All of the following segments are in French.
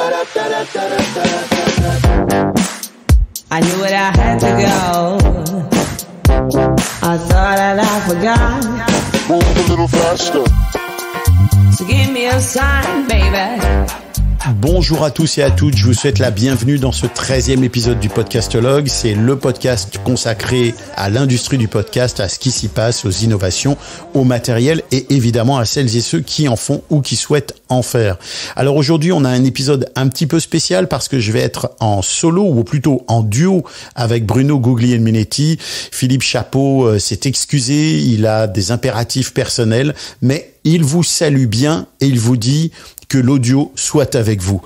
I knew it, I had to go. I thought that I forgot. Move a little faster. So give me a sign, baby. Bonjour à tous et à toutes, je vous souhaite la bienvenue dans ce 13e épisode du Podcastologue. C'est le podcast consacré à l'industrie du podcast, à ce qui s'y passe, aux innovations, au matériel et évidemment à celles et ceux qui en font ou qui souhaitent en faire. Alors aujourd'hui, on a un épisode un petit peu spécial parce que je vais être en solo ou plutôt en duo avec Bruno Guglielminetti. Philippe Chapeau s'est excusé, il a des impératifs personnels, mais il vous salue bien et il vous dit que l'audio soit avec vous.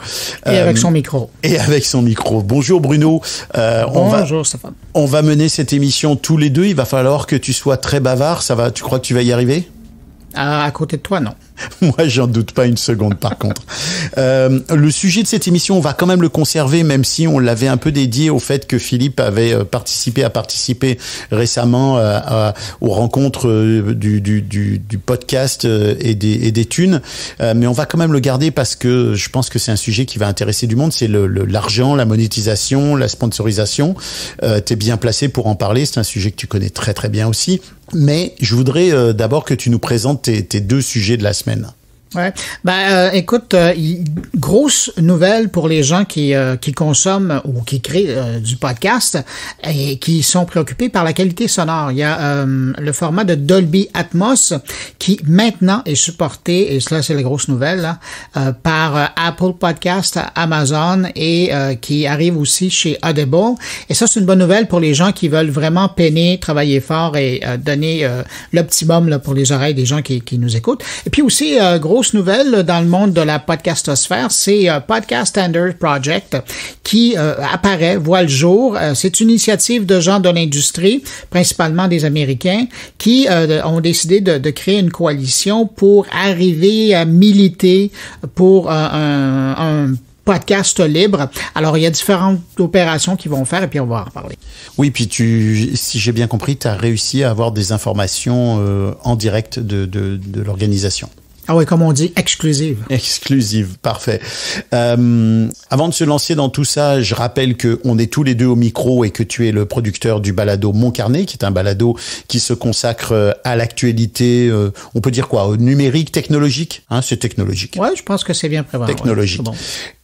Et avec son micro. Et avec son micro. Bonjour Bruno. Bonjour Stéphane. On va mener cette émission tous les deux. Il va falloir que tu sois très bavard. Ça va, tu crois que tu vas y arriver ? À côté de toi, non. Moi, j'en doute pas une seconde, par contre. Le sujet de cette émission, on va quand même le conserver, même si on l'avait un peu dédié au fait que Philippe avait participé récemment aux rencontres du podcast et des thunes. Mais on va quand même le garder parce que je pense que c'est un sujet qui va intéresser du monde. C'est l'argent, la monétisation, la sponsorisation. T'es bien placé pour en parler. C'est un sujet que tu connais très très bien aussi. Mais je voudrais d'abord que tu nous présentes tes deux sujets de la semaine. Ouais. Écoute, grosse nouvelle pour les gens qui consomment ou qui créent du podcast et qui sont préoccupés par la qualité sonore. Il y a le format de Dolby Atmos qui maintenant est supporté, et cela c'est la grosse nouvelle, là, par Apple Podcast, Amazon et qui arrive aussi chez Audible. Et ça c'est une bonne nouvelle pour les gens qui veulent vraiment peiner, travailler fort et donner l'optimum là, pour les oreilles des gens qui nous écoutent. Et puis aussi, grosse nouvelle dans le monde de la podcastosphère, c'est Podcast Standard Project qui voit le jour. C'est une initiative de gens de l'industrie, principalement des Américains, qui ont décidé de créer une coalition pour arriver à militer pour un podcast libre. Alors, il y a différentes opérations qu'ils vont faire et puis on va en reparler. Oui, puis si j'ai bien compris, tu as réussi à avoir des informations en direct de l'organisation. Ah oui, comme on dit, exclusive. Exclusive, parfait. Avant de se lancer dans tout ça, je rappelle que on est tous les deux au micro et que tu es le producteur du balado Mon Carnet, qui est un balado qui se consacre à l'actualité, on peut dire quoi, au numérique, technologique, hein, c'est technologique. Ouais, je pense que c'est bien préparé. Technologique. Ouais, bon.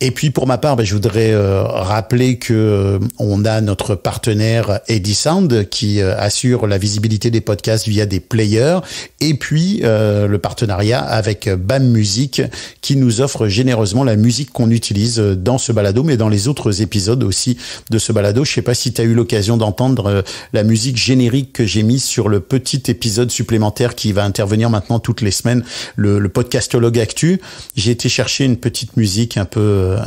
Et puis pour ma part, je voudrais rappeler que on a notre partenaire Edisound qui assure la visibilité des podcasts via des players, et puis le partenariat avec BAM Music qui nous offre généreusement la musique qu'on utilise dans ce balado, mais dans les autres épisodes aussi de ce balado. Je sais pas si tu as eu l'occasion d'entendre la musique générique que j'ai mise sur le petit épisode supplémentaire qui va intervenir maintenant toutes les semaines, le Podcastologue Actu. J'ai été chercher une petite musique un peu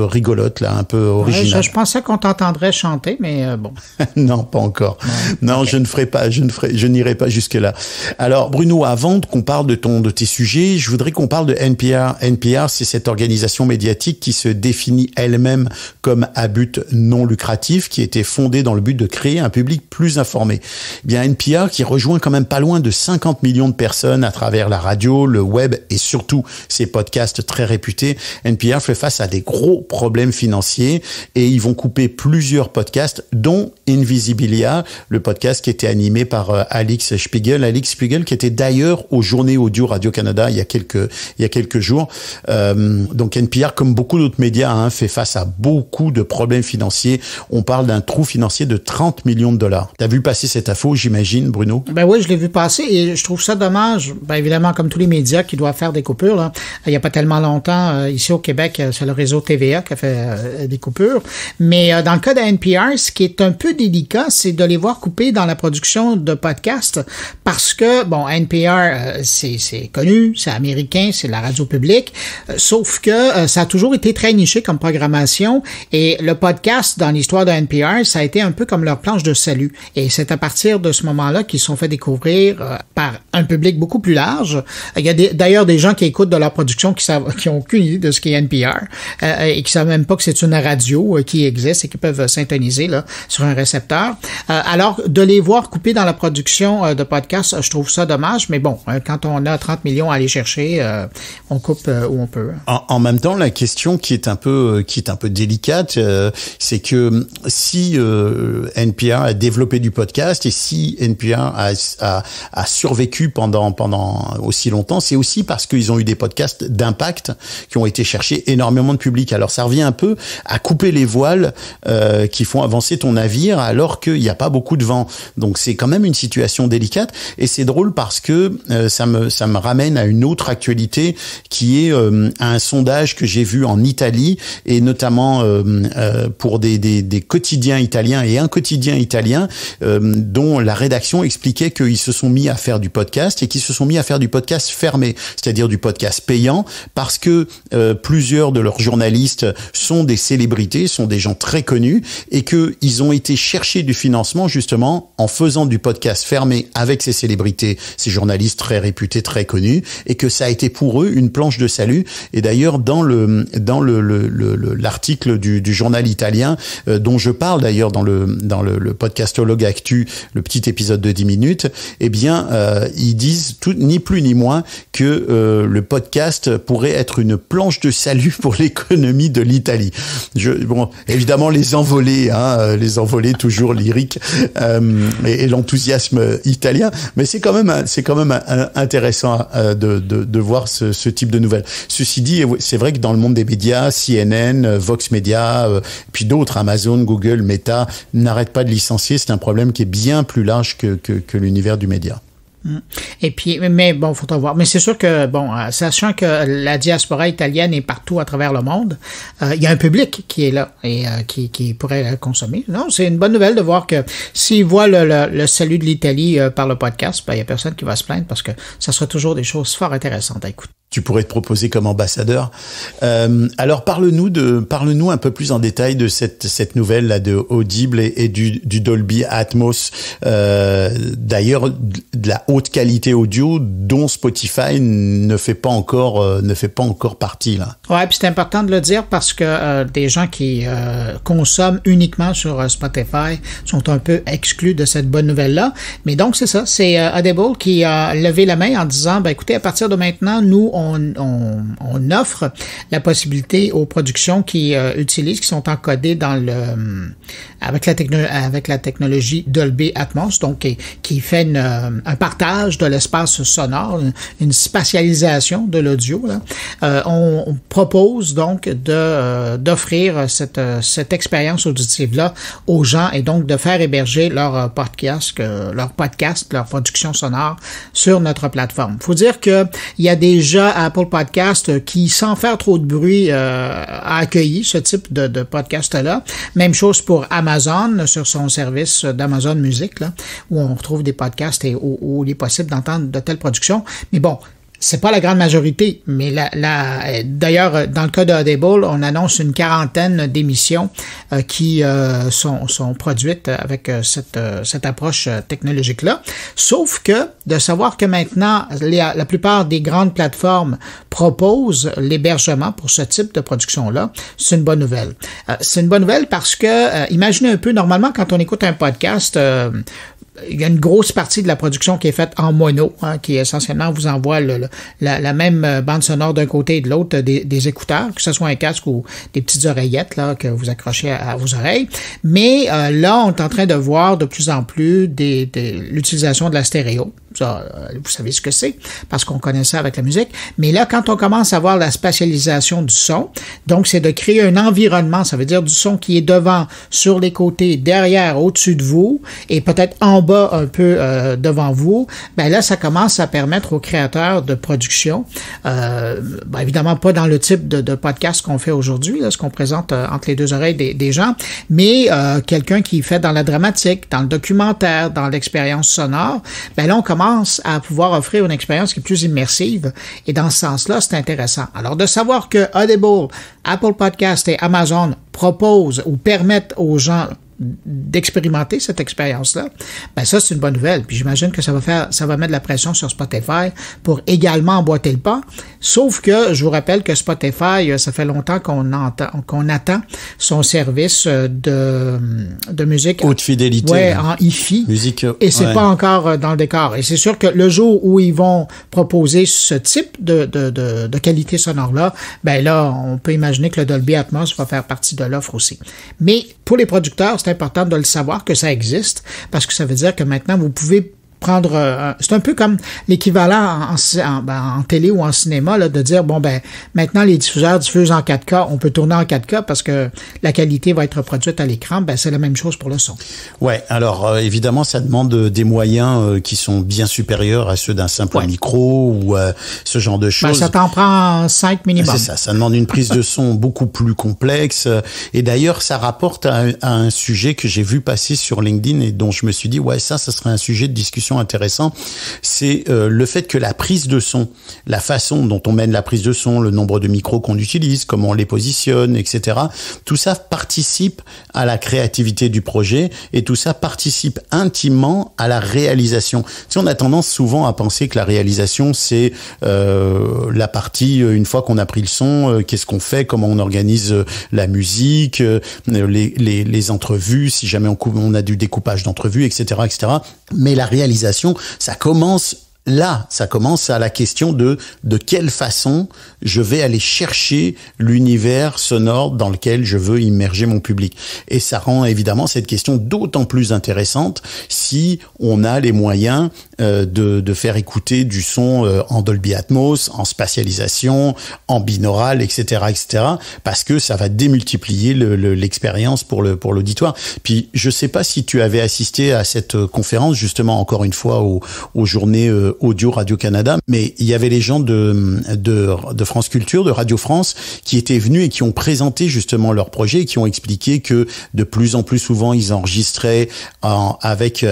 rigolote, là, un peu originale. Ouais, je pensais qu'on t'entendrait chanter, mais bon. Non, pas encore. Non, okay. Je n'irai pas jusque-là. Alors, Bruno, avant qu'on parle de tes sujets, je voudrais qu'on parle de NPR. NPR, c'est cette organisation médiatique qui se définit elle-même comme à but non lucratif, qui a été fondée dans le but de créer un public plus informé. Eh bien, NPR qui rejoint quand même pas loin de 50 millions de personnes à travers la radio, le web et surtout ses podcasts très réputés. NPR fait face à des gros problèmes financiers et ils vont couper plusieurs podcasts, dont Invisibilia, le podcast qui était animé par Alix Spiegel. Alix Spiegel qui était d'ailleurs aux Journées Audio Radio-Canada il y a quelques jours. Donc NPR, comme beaucoup d'autres médias, fait face à beaucoup de problèmes financiers. On parle d'un trou financier de 30 millions de dollars. T'as vu passer cette info, j'imagine, Bruno? Ben oui, je l'ai vu passer et je trouve ça dommage. Ben évidemment, comme tous les médias qui doivent faire des coupures, là. Il n'y a pas tellement longtemps, ici au Québec, c'est le réseau TVA qui a fait des coupures. Mais dans le cas de NPR, ce qui est un peu délicat, c'est de les voir couper dans la production de podcasts parce que, bon, NPR, c'est connu, c'est américain, c'est la radio publique, sauf que ça a toujours été très niché comme programmation et le podcast dans l'histoire de NPR, ça a été un peu comme leur planche de salut. Et c'est à partir de ce moment-là qu'ils se sont fait découvrir par un public beaucoup plus large. Il y a d'ailleurs des gens qui écoutent de leur production qui ont aucune idée de ce qu'est NPR et qui savent même pas que c'est une radio qui existe et qui peuvent syntoniser là sur un récepteur. Alors, de les voir couper dans la production de podcasts, je trouve ça dommage, mais bon, quand on a 30 millions millions à aller chercher. On coupe où on peut. En même temps, la question qui est un peu délicate, c'est que si NPR a développé du podcast et si NPR a survécu pendant aussi longtemps, c'est aussi parce qu'ils ont eu des podcasts d'impact qui ont été chercher énormément de public. Alors ça revient un peu à couper les voiles qui font avancer ton navire alors qu'il n'y a pas beaucoup de vent. Donc c'est quand même une situation délicate et c'est drôle parce que ça me ramène à une autre actualité qui est un sondage que j'ai vu en Italie et notamment pour des quotidiens italiens et un quotidien italien dont la rédaction expliquait qu'ils se sont mis à faire du podcast et qu'ils se sont mis à faire du podcast fermé, c'est-à-dire du podcast payant parce que plusieurs de leurs journalistes sont des célébrités, sont des gens très connus et qu'ils ont été chercher du financement justement en faisant du podcast fermé avec ces célébrités, ces journalistes très réputés, très connus et que ça a été pour eux une planche de salut. Et d'ailleurs dans l'article du journal italien dont je parle d'ailleurs dans le podcastologue Actu, le petit épisode de 10 minutes, eh bien ils disent ni plus ni moins que le podcast pourrait être une planche de salut pour l'économie de l'Italie. Bon, évidemment les envolées toujours lyriques et l'enthousiasme italien, mais c'est quand même intéressant de voir ce type de nouvelles. Ceci dit, c'est vrai que dans le monde des médias, CNN, Vox Media, puis d'autres, Amazon, Google, Meta, n'arrêtent pas de licencier. C'est un problème qui est bien plus large que l'univers du média. Et puis, mais bon, faudra voir. Mais c'est sûr que, bon, sachant que la diaspora italienne est partout à travers le monde, il y a un public qui est là et qui pourrait la consommer. Non, c'est une bonne nouvelle de voir que s'ils voient le salut de l'Italie par le podcast, ben, il y a personne qui va se plaindre parce que ça sera toujours des choses fort intéressantes à écouter. Tu pourrais te proposer comme ambassadeur. Alors parle-nous un peu plus en détail de cette nouvelle là de Audible et du Dolby Atmos. D'ailleurs, de la haute qualité audio dont Spotify ne fait pas encore partie là. Ouais, puis c'est important de le dire parce que des gens qui consomment uniquement sur Spotify sont un peu exclus de cette bonne nouvelle là. Mais donc c'est ça, c'est Audible qui a levé la main en disant, ben écoutez, à partir de maintenant, nous on offre la possibilité aux productions qui sont encodées dans avec la technologie Dolby Atmos, donc qui fait un partage de l'espace sonore, une spatialisation de l'audio. On propose donc d'offrir cette expérience auditive-là aux gens et donc de faire héberger leur podcast, leur production sonore sur notre plateforme. Faut dire que il y a déjà Apple Podcast qui, sans faire trop de bruit, a accueilli ce type de podcast-là. Même chose pour Amazon sur son service d'Amazon Music, là, où on retrouve des podcasts et où il est possible d'entendre de telles productions. Mais bon, c'est pas la grande majorité, mais d'ailleurs, dans le cas d'Audible, on annonce une quarantaine d'émissions qui sont produites avec cette approche technologique-là. Sauf que de savoir que maintenant, la plupart des grandes plateformes proposent l'hébergement pour ce type de production-là, c'est une bonne nouvelle. C'est une bonne nouvelle parce que, imaginez un peu, normalement, quand on écoute un podcast, il y a une grosse partie de la production qui est faite en mono, qui essentiellement vous envoie la même bande sonore d'un côté et de l'autre des écouteurs, que ce soit un casque ou des petites oreillettes là que vous accrochez à vos oreilles. Mais là, on est en train de voir de plus en plus l'utilisation de la stéréo. Ça, vous savez ce que c'est, parce qu'on connaît ça avec la musique. Mais là, quand on commence à voir la spatialisation du son, donc c'est de créer un environnement, ça veut dire du son qui est devant, sur les côtés, derrière, au-dessus de vous, et peut-être en bas un peu devant vous, ben là, ça commence à permettre aux créateurs de production, évidemment pas dans le type de podcast qu'on fait aujourd'hui, là, ce qu'on présente entre les deux oreilles des gens, mais quelqu'un qui fait dans la dramatique, dans le documentaire, dans l'expérience sonore, ben là, on commence à pouvoir offrir une expérience qui est plus immersive. Et dans ce sens-là, c'est intéressant. Alors, de savoir que Audible, Apple Podcast et Amazon proposent ou permettent aux gens d'expérimenter cette expérience-là, ben ça, c'est une bonne nouvelle. Puis j'imagine que ça va mettre de la pression sur Spotify pour également emboîter le pas. Sauf que, je vous rappelle que Spotify, ça fait longtemps qu'on attend son service de musique. Haute fidélité. Ouais, en hi-fi. Musique. Et c'est pas encore dans le décor. Et c'est sûr que le jour où ils vont proposer ce type de qualité sonore-là, ben là, on peut imaginer que le Dolby Atmos va faire partie de l'offre aussi. Mais pour les producteurs, c'est important de le savoir que ça existe, parce que ça veut dire que maintenant, vous pouvez prendre... c'est un peu comme l'équivalent en télé ou en cinéma, là, de dire, bon, ben maintenant, les diffuseurs diffusent en 4K, on peut tourner en 4K parce que la qualité va être reproduite à l'écran. Ben c'est la même chose pour le son. Ouais, alors évidemment, ça demande des moyens qui sont bien supérieurs à ceux d'un simple micro ou ce genre de choses. Ben, ça t'en prend 5 minimum. C'est ça, ça demande une prise de son beaucoup plus complexe. Et d'ailleurs, ça rapporte à un sujet que j'ai vu passer sur LinkedIn et dont je me suis dit, ouais, ça serait un sujet de discussion intéressant, c'est le fait que la prise de son, la façon dont on mène la prise de son, le nombre de micros qu'on utilise, comment on les positionne, etc. Tout ça participe à la créativité du projet et tout ça participe intimement à la réalisation. Tu sais, on a tendance souvent à penser que la réalisation, c'est la partie, une fois qu'on a pris le son, qu'est-ce qu'on fait, comment on organise la musique, les entrevues, si jamais on a du découpage d'entrevues, etc., etc. Mais la réalisation, ça commence là, ça commence à la question de quelle façon je vais aller chercher l'univers sonore dans lequel je veux immerger mon public. Et ça rend évidemment cette question d'autant plus intéressante si on a les moyens de faire écouter du son en Dolby Atmos, en spatialisation, en binaural, etc., etc., parce que ça va démultiplier l'expérience pour l'auditoire. Puis je sais pas si tu avais assisté à cette conférence, justement, encore une fois, aux journées audio Radio-Canada, mais il y avait les gens de France Culture, de Radio France, qui étaient venus et qui ont présenté justement leur projet et qui ont expliqué que de plus en plus souvent, ils enregistraient avec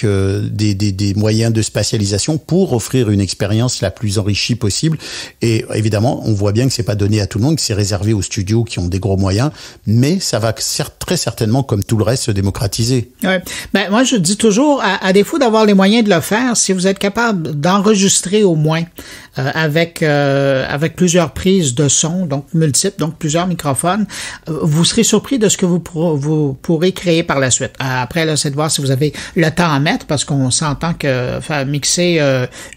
des moyens de spatialisation pour offrir une expérience la plus enrichie possible. Et évidemment, on voit bien que c'est pas donné à tout le monde, que c'est réservé aux studios qui ont des gros moyens, mais ça va très certainement, comme tout le reste, se démocratiser. Ouais. Ben, moi, je dis toujours, à défaut d'avoir les moyens de le faire, si vous êtes capable d'enregistrer au moins avec plusieurs prises de son, donc multiples, donc plusieurs microphones, vous serez surpris de ce que vous pourrez créer par la suite. Après, là, c'est de voir si vous avez le temps à mettre, parce qu'on s'entend que faire mixer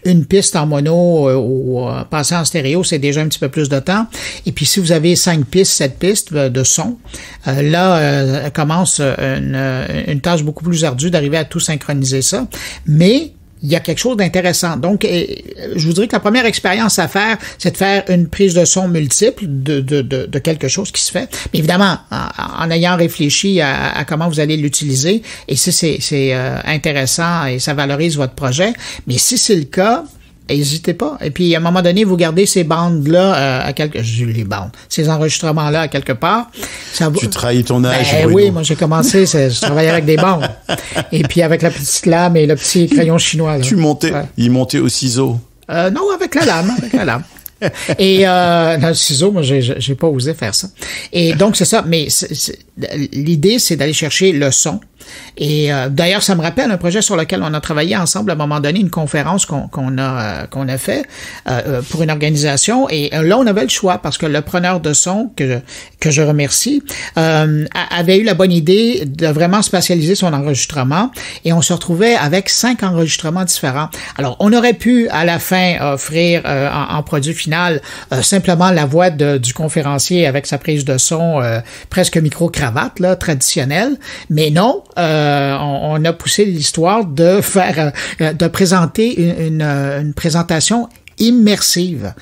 une piste en mono ou passer en stéréo, c'est déjà un petit peu plus de temps. Et puis, si vous avez 5 pistes, 7 pistes de son, là, commence une tâche beaucoup plus ardue d'arriver à tout synchroniser ça. Mais il y a quelque chose d'intéressant. Donc, je vous dirais que la première expérience à faire, c'est de faire une prise de son multiple de quelque chose qui se fait. Mais évidemment, en ayant réfléchi à comment vous allez l'utiliser, et si c'est intéressant et ça valorise votre projet. Mais si c'est le cas, n'hésitez pas. Et puis, à un moment donné, vous gardez ces bandes-là ces enregistrements-là à quelque part. Tu trahis ton âge, Bruno. Oui, moi, j'ai commencé, je travaillais avec des bandes. Et puis, avec la petite lame et le petit crayon chinois. Là. Tu montais, il montait au ciseau. Non, avec la lame, Et dans le ciseau, moi, j'ai pas osé faire ça. Et donc, c'est ça. Mais l'idée, c'est d'aller chercher le son. Et d'ailleurs, ça me rappelle un projet sur lequel on a travaillé ensemble à un moment donné, une conférence qu'on a fait pour une organisation. Et là, on avait le choix parce que le preneur de son, que je remercie, avait eu la bonne idée de vraiment spatialiser son enregistrement. Et on se retrouvait avec 5 enregistrements différents. Alors, on aurait pu, à la fin, offrir en produit final simplement la voix du conférencier avec sa prise de son presque micro-cravate, là, traditionnelle. Mais non, on a poussé l'histoire de présenter une présentation immersive.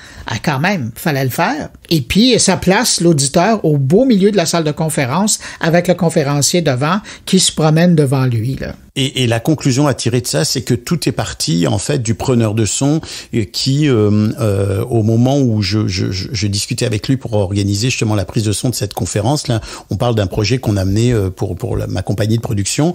Quand même, fallait le faire. Et puis, ça place l'auditeur au beau milieu de la salle de conférence avec le conférencier devant qui se promène devant lui, là. Et la conclusion à tirer de ça, c'est que tout est parti en fait du preneur de son qui, au moment où je discutais avec lui pour organiser justement la prise de son de cette conférence, là, on parle d'un projet qu'on a mené pour ma compagnie de production,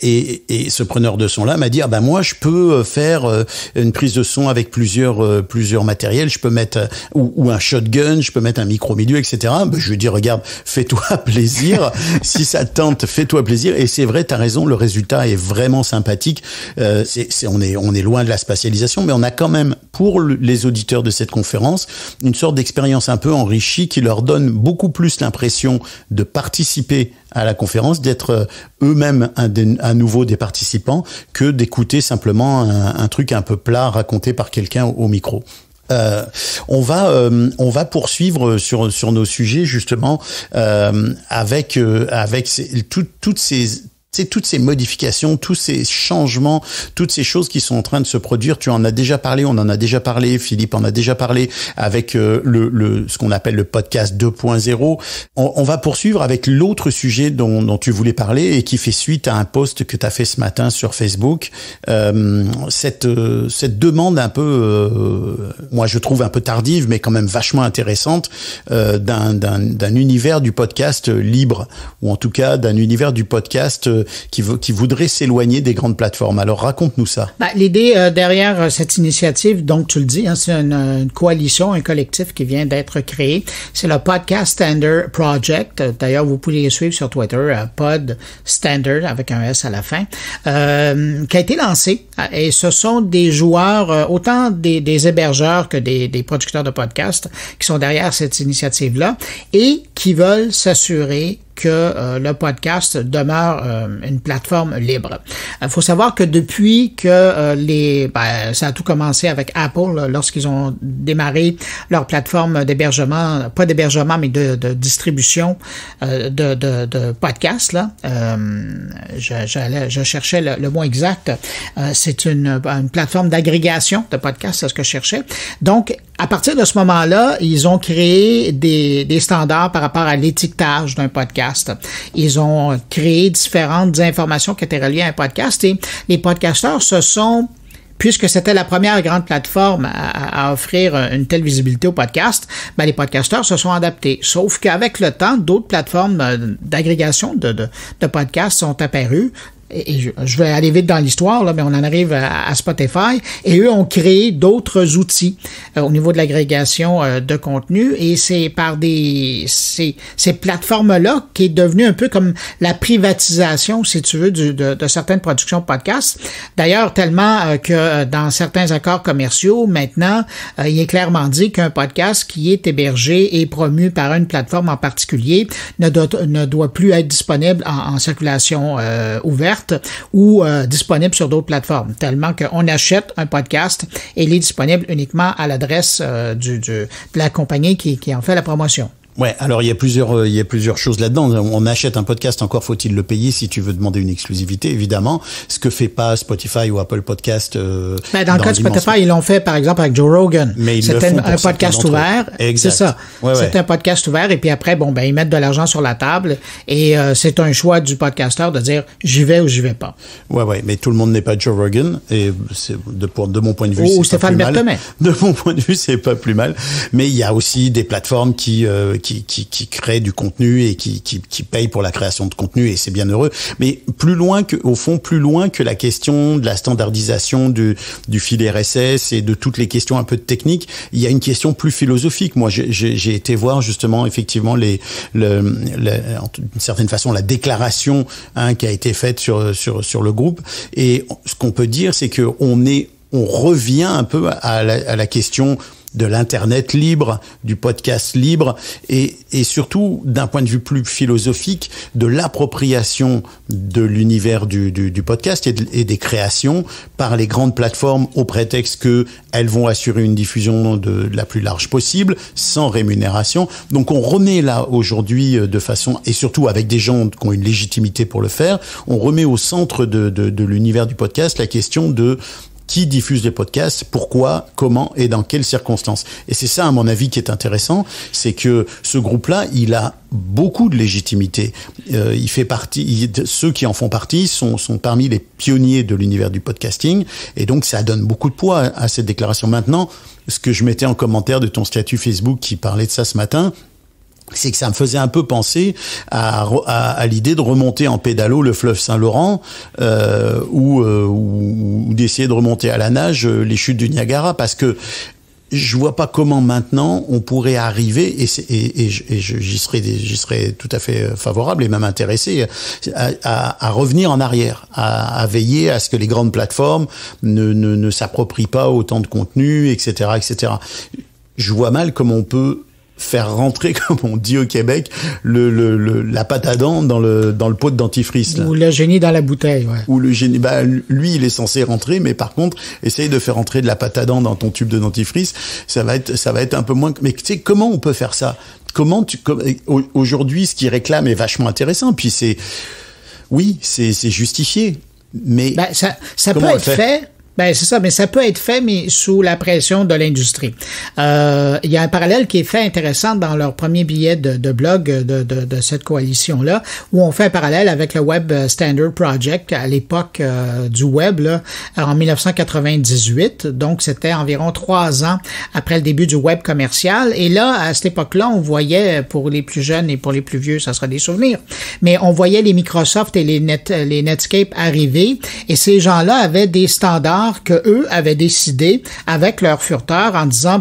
et ce preneur de son là m'a dit moi je peux faire une prise de son avec plusieurs matériels, je peux mettre ou un shotgun, je peux mettre un micro milieu, etc. Je lui ai dit regarde, fais-toi plaisir, si ça te tente, fais-toi plaisir. Et c'est vrai, t'as raison, le résultat est vraiment sympathique. On est loin de la spatialisation, mais on a quand même pour les auditeurs de cette conférence une sorte d'expérience un peu enrichie qui leur donne beaucoup plus l'impression de participer à la conférence, d'être eux-mêmes à nouveau des participants, que d'écouter simplement un truc un peu plat raconté par quelqu'un au micro. On va poursuivre sur nos sujets justement avec toutes ces modifications, tous ces changements, toutes ces choses qui sont en train de se produire. Tu en as déjà parlé, on en a déjà parlé, Philippe en a déjà parlé avec ce qu'on appelle le podcast 2.0. On va poursuivre avec l'autre sujet dont tu voulais parler et qui fait suite à un post que tu as fait ce matin sur Facebook. Cette demande un peu, moi je trouve un peu tardive, mais quand même vachement intéressante, d'un univers du podcast libre, ou en tout cas d'un univers du podcast qui voudrait s'éloigner des grandes plateformes. Alors, raconte-nous ça. L'idée derrière cette initiative, donc tu le dis, c'est une coalition, un collectif qui vient d'être créé. C'est le Podcast Standard Project. D'ailleurs, vous pouvez les suivre sur Twitter, Pod Standard, avec un S à la fin, qui a été lancé. Et ce sont des joueurs, autant des hébergeurs que des producteurs de podcasts qui sont derrière cette initiative-là et qui veulent s'assurer que le podcast demeure une plateforme libre. Il faut savoir que depuis que ça a tout commencé avec Apple lorsqu'ils ont démarré leur plateforme d'hébergement, pas d'hébergement mais de distribution de podcasts là. Je cherchais le mot exact. C'est une plateforme d'agrégation de podcasts, c'est ce que je cherchais. Donc à partir de ce moment-là, ils ont créé des standards par rapport à l'étiquetage d'un podcast. Ils ont créé différentes informations qui étaient reliées à un podcast et les podcasteurs puisque c'était la première grande plateforme à offrir une telle visibilité au podcast, les podcasteurs se sont adaptés. Sauf qu'avec le temps, d'autres plateformes d'agrégation de podcasts sont apparues. Et je vais aller vite dans l'histoire, là, mais on en arrive à Spotify, et eux ont créé d'autres outils au niveau de l'agrégation de contenu, et c'est par ces plateformes-là qui est devenu un peu comme la privatisation, si tu veux, de certaines productions de podcasts. D'ailleurs, tellement que dans certains accords commerciaux, maintenant, il est clairement dit qu'un podcast qui est hébergé et promu par une plateforme en particulier ne doit plus être disponible en circulation ouverte ou disponible sur d'autres plateformes, tellement qu'on achète un podcast et il est disponible uniquement à l'adresse de la compagnie qui en fait la promotion. Ouais, alors il y a plusieurs choses là-dedans. On achète un podcast, encore faut-il le payer si tu veux demander une exclusivité, évidemment. Ce que fait pas Spotify ou Apple Podcast. Dans le cas de Spotify, ils l'ont fait par exemple avec Joe Rogan. Mais c'était un podcast ouvert. Exact. C'est ça. Ouais. C'est un podcast ouvert et puis après, ils mettent de l'argent sur la table et c'est un choix du podcasteur de dire j'y vais ou j'y vais pas. Ouais, mais tout le monde n'est pas Joe Rogan et c'est de mon point de vue, ou c'est Stéphane pas plus mal. De mon point de vue, c'est pas plus mal. Mais il y a aussi des plateformes qui créent du contenu et qui payent pour la création de contenu et c'est bien heureux. Mais plus loin que la question de la standardisation du fil RSS et de toutes les questions un peu de technique, il y a une question plus philosophique. Moi, j'ai été voir justement effectivement d'une certaine façon la déclaration qui a été faite sur le groupe. Et ce qu'on peut dire, c'est que on revient un peu à la question de l'internet libre, du podcast libre et surtout d'un point de vue plus philosophique de l'appropriation de l'univers du podcast et des créations par les grandes plateformes au prétexte que elles vont assurer une diffusion de la plus large possible sans rémunération. Donc on remet là aujourd'hui de façon et surtout avec des gens qui ont une légitimité pour le faire, on remet au centre de l'univers du podcast la question de qui diffuse des podcasts, pourquoi, comment et dans quelles circonstances. Et c'est ça, à mon avis, qui est intéressant, c'est que ce groupe-là, il a beaucoup de légitimité. Il fait partie, ceux qui en font partie sont parmi les pionniers de l'univers du podcasting, et donc ça donne beaucoup de poids à cette déclaration. Maintenant, ce que je mettais en commentaire de ton statut Facebook qui parlait de ça ce matin, c'est que ça me faisait un peu penser à l'idée de remonter en pédalo le fleuve Saint-Laurent ou d'essayer de remonter à la nage les chutes du Niagara, parce que je vois pas comment maintenant on pourrait arriver, et j'y serais tout à fait favorable et même intéressé à revenir en arrière, à veiller à ce que les grandes plateformes ne s'approprient pas autant de contenu, etc., etc. Je vois mal comment on peut faire rentrer, comme on dit au Québec, la pâte à dents dans le pot de dentifrice, là. Ou le génie dans la bouteille, ouais. Ou le génie, lui, il est censé rentrer, mais par contre, essaye de faire rentrer de la pâte à dents dans ton tube de dentifrice, ça va être un peu moins, mais tu sais, comment on peut faire ça? Aujourd'hui, ce qu'il réclame est vachement intéressant, puis c'est justifié, mais ça peut être fait. Ben, c'est ça, mais ça peut être fait, mais sous la pression de l'industrie. Il y a un parallèle qui est fait intéressant dans leur premier billet de blog de cette coalition-là, où on fait un parallèle avec le Web Standard Project à l'époque du web, là, en 1998. Donc, c'était environ 3 ans après le début du web commercial. Et là, à cette époque-là, on voyait, pour les plus jeunes et pour les plus vieux, ça sera des souvenirs, mais on voyait les Microsoft et les Netscape arriver, et ces gens-là avaient des standards que eux avaient décidé avec leur furteur en disant,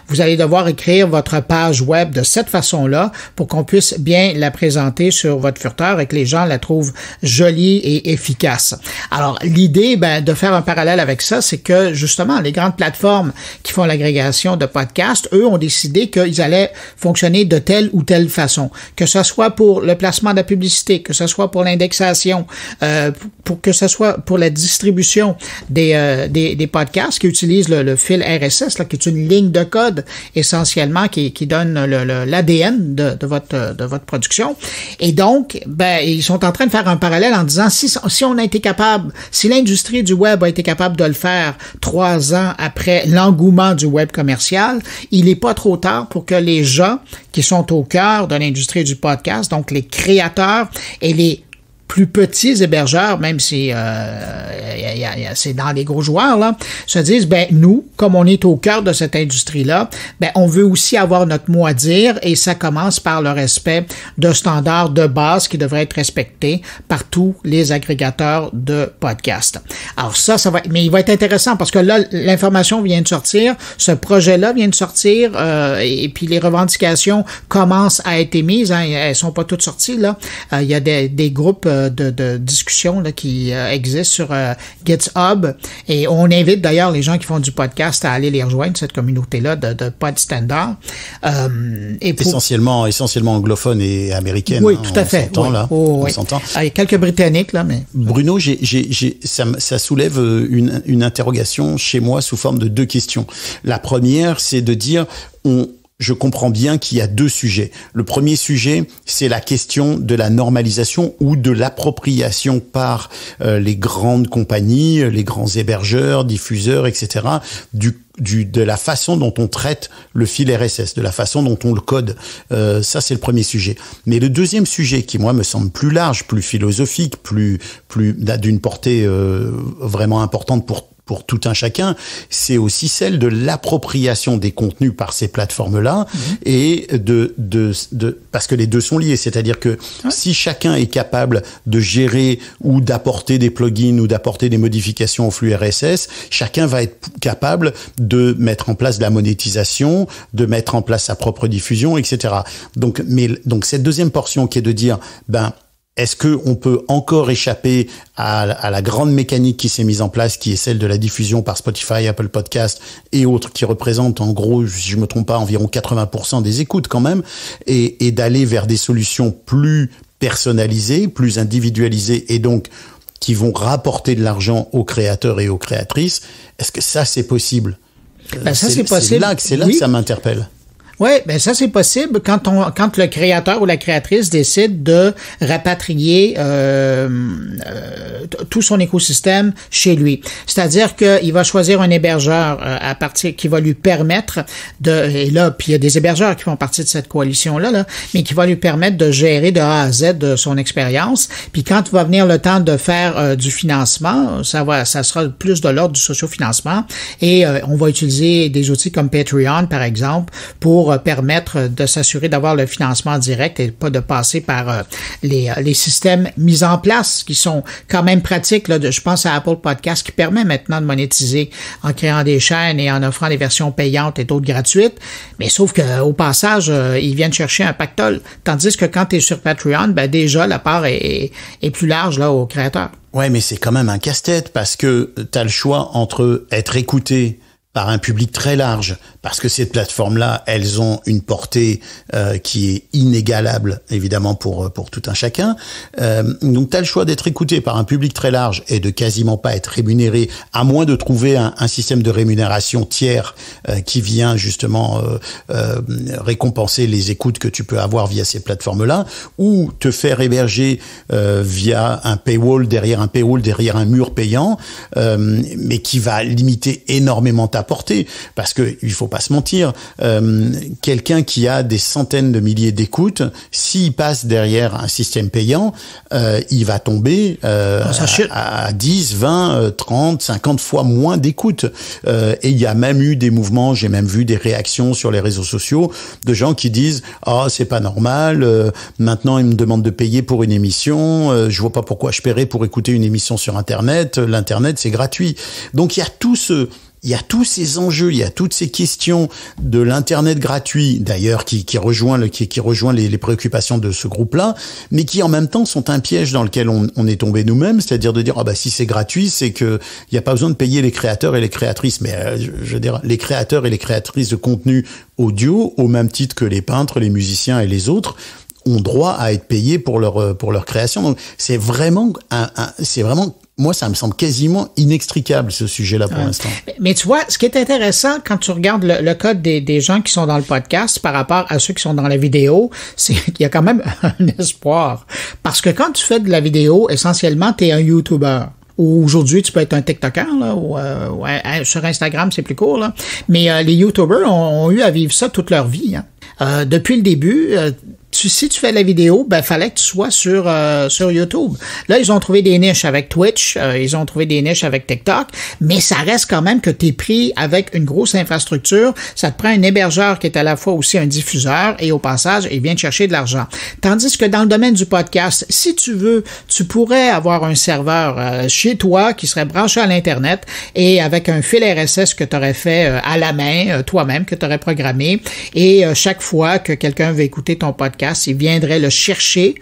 vous allez devoir écrire votre page web de cette façon-là pour qu'on puisse bien la présenter sur votre furteur et que les gens la trouvent jolie et efficace. Alors, l'idée, de faire un parallèle avec ça, c'est que, justement, les grandes plateformes qui font l'agrégation de podcasts, eux, ont décidé qu'ils allaient fonctionner de telle ou telle façon. Que ce soit pour le placement de la publicité, que ce soit pour l'indexation, que ce soit pour la distribution des podcasts qui utilisent le fil RSS, là, qui est une ligne de code essentiellement qui donne l'ADN de votre production. Et donc, ils sont en train de faire un parallèle en disant si on a été capable, si l'industrie du web a été capable de le faire 3 ans après l'engouement du web commercial, il n'est pas trop tard pour que les gens qui sont au cœur de l'industrie du podcast, donc les créateurs et les plus petits hébergeurs, même si c'est dans les gros joueurs, là, se disent, nous, comme on est au cœur de cette industrie-là, on veut aussi avoir notre mot à dire, et ça commence par le respect de standards de base qui devraient être respectés par tous les agrégateurs de podcasts. Alors ça va, mais il va être intéressant parce que là, l'information vient de sortir, ce projet-là vient de sortir, et puis les revendications commencent à être émises, hein, elles sont pas toutes sorties, là. Il y a des groupes de discussion là, qui existent sur GitHub, et on invite d'ailleurs les gens qui font du podcast à aller les rejoindre, cette communauté-là de PodStandard. Essentiellement anglophone et américaine. Oui, tout à fait. On s'entend, là. On s'entend. Il y a quelques Britanniques, là, mais... Bruno, ça soulève une interrogation chez moi sous forme de 2 questions. La première, c'est de dire, je comprends bien qu'il y a 2 sujets. Le premier sujet, c'est la question de la normalisation ou de l'appropriation par les grandes compagnies, les grands hébergeurs, diffuseurs, etc., de la façon dont on traite le fil RSS, de la façon dont on le code. Ça, c'est le premier sujet. Mais le deuxième sujet, qui moi me semble plus large, plus philosophique, plus d'une portée vraiment importante pour tout un chacun, c'est aussi celle de l'appropriation des contenus par ces plateformes-là, et parce que les 2 sont liés, c'est-à-dire que si chacun est capable de gérer ou d'apporter des plugins ou d'apporter des modifications au flux RSS, chacun va être capable de mettre en place de la monétisation, de mettre en place sa propre diffusion, etc. Donc cette deuxième portion qui est de dire, est-ce que on peut encore échapper à la grande mécanique qui s'est mise en place, qui est celle de la diffusion par Spotify, Apple Podcast et autres, qui représentent en gros, si je me trompe pas, environ 80% des écoutes quand même, et d'aller vers des solutions plus personnalisées, plus individualisées, et donc qui vont rapporter de l'argent aux créateurs et aux créatrices? Est-ce que ça c'est possible? Ça c'est possible. C'est là que ça m'interpelle. Oui, ben ça c'est possible quand le créateur ou la créatrice décide de rapatrier tout son écosystème chez lui. C'est-à-dire qu'il va choisir un hébergeur à partir qui va lui permettre et là, puis il y a des hébergeurs qui font partie de cette coalition-là, mais qui va lui permettre de gérer de A à Z de son expérience. Puis quand va venir le temps de faire du financement, ça sera plus de l'ordre du sociofinancement et on va utiliser des outils comme Patreon, par exemple, pour permettre de s'assurer d'avoir le financement direct et pas de passer par les systèmes mis en place qui sont quand même pratiques. Là, je pense à Apple Podcast qui permet maintenant de monétiser en créant des chaînes et en offrant des versions payantes et d'autres gratuites. Mais sauf qu'au passage, ils viennent chercher un pactole. Tandis que quand tu es sur Patreon, ben déjà, la part est plus large là aux créateurs. Ouais, mais c'est quand même un casse-tête parce que tu as le choix entre être écouté par un public très large, parce que ces plateformes-là, elles ont une portée qui est inégalable, évidemment, pour tout un chacun. Donc, tu as le choix d'être écouté par un public très large et de quasiment pas être rémunéré, à moins de trouver un système de rémunération tiers qui vient justement récompenser les écoutes que tu peux avoir via ces plateformes-là, ou te faire héberger via un paywall, derrière un mur payant, mais qui va limiter énormément ta portée, parce que il faut pas se mentir, quelqu'un qui a des centaines de milliers d'écoutes, s'il passe derrière un système payant, il va tomber à 10, 20, 30, 50 fois moins d'écoutes. Et il y a même eu des mouvements, j'ai même vu des réactions sur les réseaux sociaux de gens qui disent « Ah, c'est pas normal, maintenant ils me demandent de payer pour une émission, je vois pas pourquoi je paierais pour écouter une émission sur Internet, l'Internet c'est gratuit. » Donc il y a tous ces enjeux, il y a toutes ces questions de l'Internet gratuit, d'ailleurs, qui rejoint les préoccupations de ce groupe-là, mais qui en même temps sont un piège dans lequel on est tombé nous-mêmes, c'est-à-dire de dire, ah bah, si c'est gratuit, c'est que il y a pas besoin de payer les créateurs et les créatrices. Mais, je veux dire, les créateurs et les créatrices de contenu audio, au même titre que les peintres, les musiciens et les autres, ont droit à être payés pour leur création. Donc, c'est vraiment moi, ça me semble quasiment inextricable, ce sujet-là, pour l'instant. Mais tu vois, ce qui est intéressant quand tu regardes le code des gens qui sont dans le podcast par rapport à ceux qui sont dans la vidéo, c'est qu'il y a quand même un espoir. Parce que quand tu fais de la vidéo, essentiellement, tu es un YouTuber. Aujourd'hui, tu peux être un TikToker, là, ou sur Instagram, c'est plus court, là. Mais les YouTubers ont eu à vivre ça toute leur vie. Hein. Depuis le début, si tu fais de la vidéo, ben fallait que tu sois sur YouTube. Là, ils ont trouvé des niches avec Twitch, ils ont trouvé des niches avec TikTok, mais ça reste quand même que tu es pris avec une grosse infrastructure. Ça te prend un hébergeur qui est à la fois aussi un diffuseur et au passage, il vient te chercher de l'argent. Tandis que dans le domaine du podcast, si tu veux, tu pourrais avoir un serveur chez toi qui serait branché à l'Internet et avec un fil RSS que tu aurais fait à la main, toi-même, que tu aurais programmé, et chaque fois que quelqu'un veut écouter ton podcast, il viendrait le chercher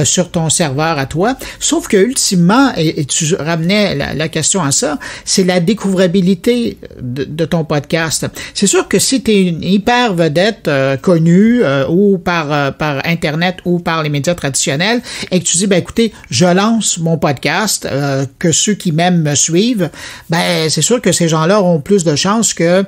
sur ton serveur à toi. Sauf que ultimement, et tu ramenais la question à ça, c'est la découvrabilité de ton podcast. C'est sûr que si tu es une hyper vedette connue ou par Internet ou par les médias traditionnels et que tu dis, ben écoutez, je lance mon podcast, que ceux qui m'aiment me suivent, ben c'est sûr que ces gens-là auront plus de chances que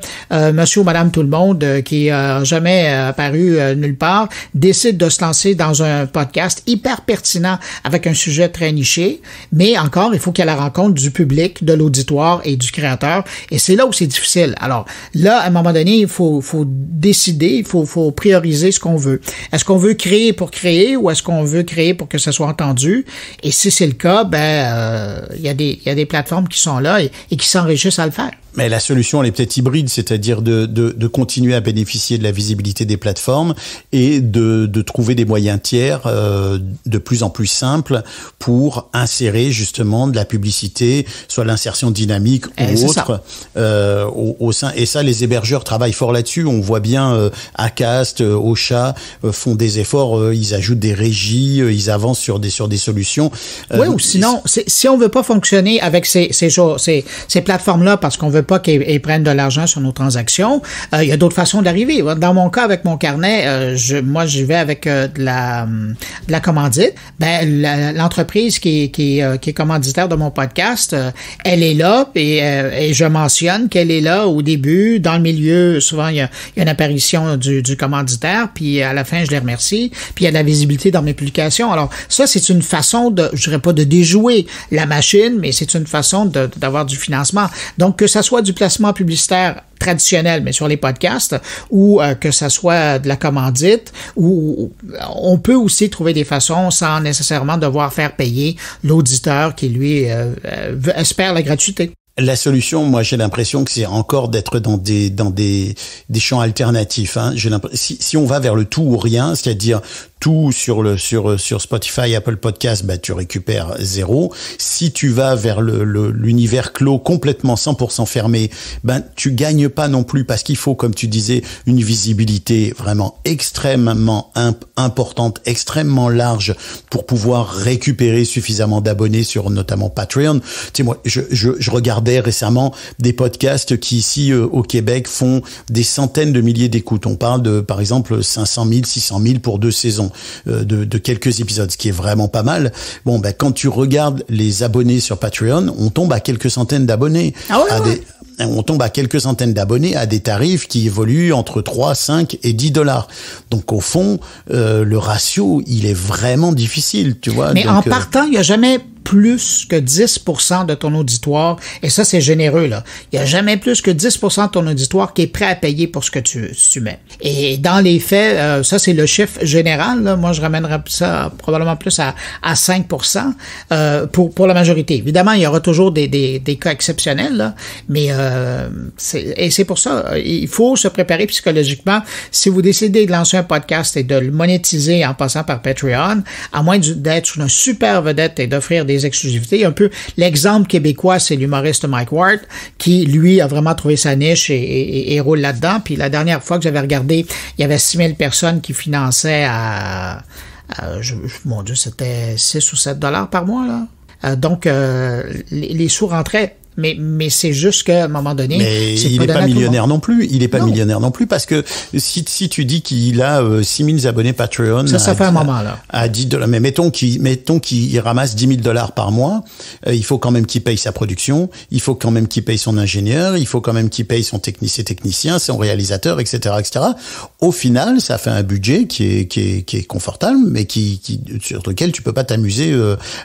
monsieur ou madame tout le monde qui a jamais apparu nulle part décide de se lancer dans un podcast hyper pertinent avec un sujet très niché, mais encore, il faut qu'il y ait la rencontre du public, de l'auditoire et du créateur, et c'est là où c'est difficile. Alors là, à un moment donné, il faut décider, il faut prioriser ce qu'on veut. Est-ce qu'on veut créer pour créer ou est-ce qu'on veut créer pour que ça soit entendu? Et si c'est le cas, ben il y a des plateformes qui sont là et qui s'enrichissent à le faire. Mais la solution, elle est peut-être hybride, c'est-à-dire de continuer à bénéficier de la visibilité des plateformes et de trouver des moyens tiers de plus en plus simples pour insérer justement de la publicité, soit l'insertion dynamique ou autre au sein. Et ça, les hébergeurs travaillent fort là-dessus. On voit bien Acast, Ocha font des efforts, ils ajoutent des régies, ils avancent sur des solutions. Oui, ou sinon, si on veut pas fonctionner avec ces plateformes-là parce qu'on veut pas qu'ils prennent de l'argent sur nos transactions. Il y a d'autres façons d'arriver. Dans mon cas, avec mon carnet, moi, j'y vais avec de la commandite. L'entreprise qui est commanditaire de mon podcast, elle est là et je mentionne qu'elle est là au début, dans le milieu. Souvent, il y a une apparition du commanditaire, puis à la fin, je les remercie. Puis il y a de la visibilité dans mes publications. Alors, ça, c'est une façon je dirais pas de déjouer la machine, mais c'est une façon d'avoir du financement. Donc, que ça soit du placement publicitaire traditionnel, mais sur les podcasts, ou que ça soit de la commandite, ou on peut aussi trouver des façons sans nécessairement devoir faire payer l'auditeur qui, lui, espère la gratuité. La solution, moi, j'ai l'impression que c'est encore d'être dans des champs alternatifs. Hein. Si on va vers le tout ou rien, c'est-à-dire tout sur Spotify, Apple Podcast, tu récupères 0. Si tu vas vers l'univers clos complètement 100% fermé, tu gagnes pas non plus parce qu'il faut, comme tu disais, une visibilité vraiment extrêmement importante, extrêmement large pour pouvoir récupérer suffisamment d'abonnés sur notamment Patreon. Tu sais, moi, je regardais récemment des podcasts qui ici au Québec font des centaines de milliers d'écoutes. On parle de, par exemple, 500 000, 600 000 pour 2 saisons. De quelques épisodes, ce qui est vraiment pas mal. Bon, quand tu regardes les abonnés sur Patreon, on tombe à quelques centaines d'abonnés. On tombe à quelques centaines d'abonnés à des tarifs qui évoluent entre 3, 5 et $10. Donc, au fond, le ratio, il est vraiment difficile, tu vois. Mais donc, en partant, il n'y a jamais plus que 10% de ton auditoire, et ça, c'est généreux, là. Il n'y a jamais plus que 10% de ton auditoire qui est prêt à payer pour ce que tu mets. Et dans les faits, ça, c'est le chiffre général, là. Moi, je ramènerais ça probablement plus à 5%, pour la majorité. Évidemment, il y aura toujours des cas exceptionnels, là, mais c'est pour ça, il faut se préparer psychologiquement. Si vous décidez de lancer un podcast et de le monétiser en passant par Patreon, à moins d'être une super vedette et d'offrir des exclusivités. Un peu l'exemple québécois, c'est l'humoriste Mike Ward, qui, lui, a vraiment trouvé sa niche et roule là-dedans. Puis la dernière fois que j'avais regardé, il y avait 6000 personnes qui finançaient mon Dieu, c'était 6 ou 7 $ par mois, là. Donc, les sous rentraient. Mais c'est juste qu'à un moment donné, mais il n'est pas millionnaire non plus. Il n'est pas millionnaire non plus parce que si tu dis qu'il a 6000 abonnés Patreon, ça fait un moment là. À $10. Mais mettons qu'il ramasse $10,000 par mois, il faut quand même qu'il paye sa production, il faut quand même qu'il paye son ingénieur, il faut quand même qu'il paye ses techniciens, son réalisateur, etc., etc. Au final, ça fait un budget qui est confortable, mais sur lequel tu peux pas t'amuser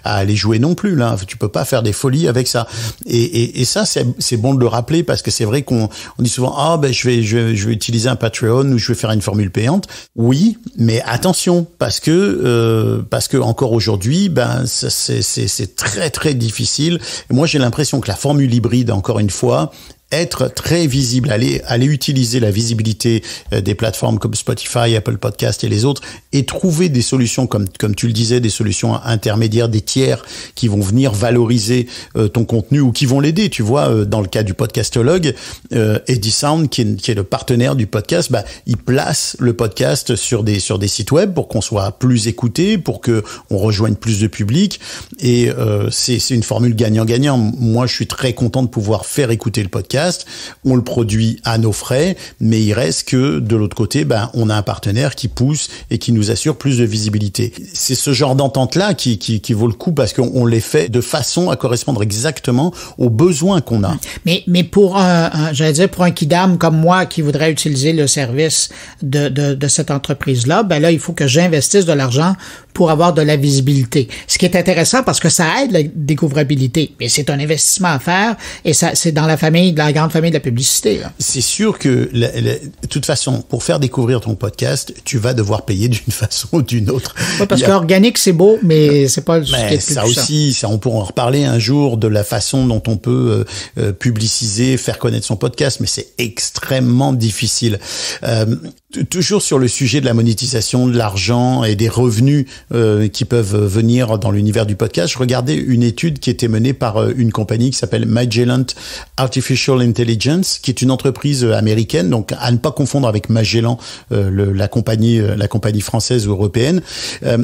à aller jouer non plus là. Tu peux pas faire des folies avec ça. Et ça, c'est bon de le rappeler parce que c'est vrai qu'on dit souvent je vais utiliser un Patreon ou je vais faire une formule payante. Oui, mais attention parce que encore aujourd'hui, c'est très très difficile. Et moi, j'ai l'impression que la formule hybride, encore une fois, être très visible, aller utiliser la visibilité des plateformes comme Spotify, Apple Podcast et les autres, et trouver des solutions comme tu le disais, des solutions intermédiaires, des tiers qui vont venir valoriser ton contenu ou qui vont l'aider. Tu vois, dans le cas du podcastologue, Eddie Sound, qui est le partenaire du podcast, il place le podcast sur des sites web pour qu'on soit plus écouté, pour que on rejoigne plus de public. Et c'est une formule gagnant-gagnant. Moi, je suis très content de pouvoir faire écouter le podcast. On le produit à nos frais, mais il reste que de l'autre côté, on a un partenaire qui pousse et qui nous assure plus de visibilité. C'est ce genre d'entente-là qui vaut le coup parce qu'on les fait de façon à correspondre exactement aux besoins qu'on a. Mais pour pour un kidam comme moi qui voudrait utiliser le service de cette entreprise-là, là, il faut que j'investisse de l'argent pour avoir de la visibilité. Ce qui est intéressant parce que ça aide la découvrabilité, mais c'est un investissement à faire et ça, c'est dans la grande famille de la publicité. Là. C'est sûr que, de toute façon, pour faire découvrir ton podcast, tu vas devoir payer d'une façon ou d'une autre. Oui, parce qu'organique, c'est beau, mais c'est pas ce qui est plus ça aussi, on pourra en reparler un jour de la façon dont on peut publiciser, faire connaître son podcast, mais c'est extrêmement difficile. Toujours sur le sujet de la monétisation, de l'argent et des revenus qui peuvent venir dans l'univers du podcast, je regardais une étude qui était menée par une compagnie qui s'appelle Magellan Artificial Intelligence, qui est une entreprise américaine, donc à ne pas confondre avec Magellan, la compagnie française ou européenne.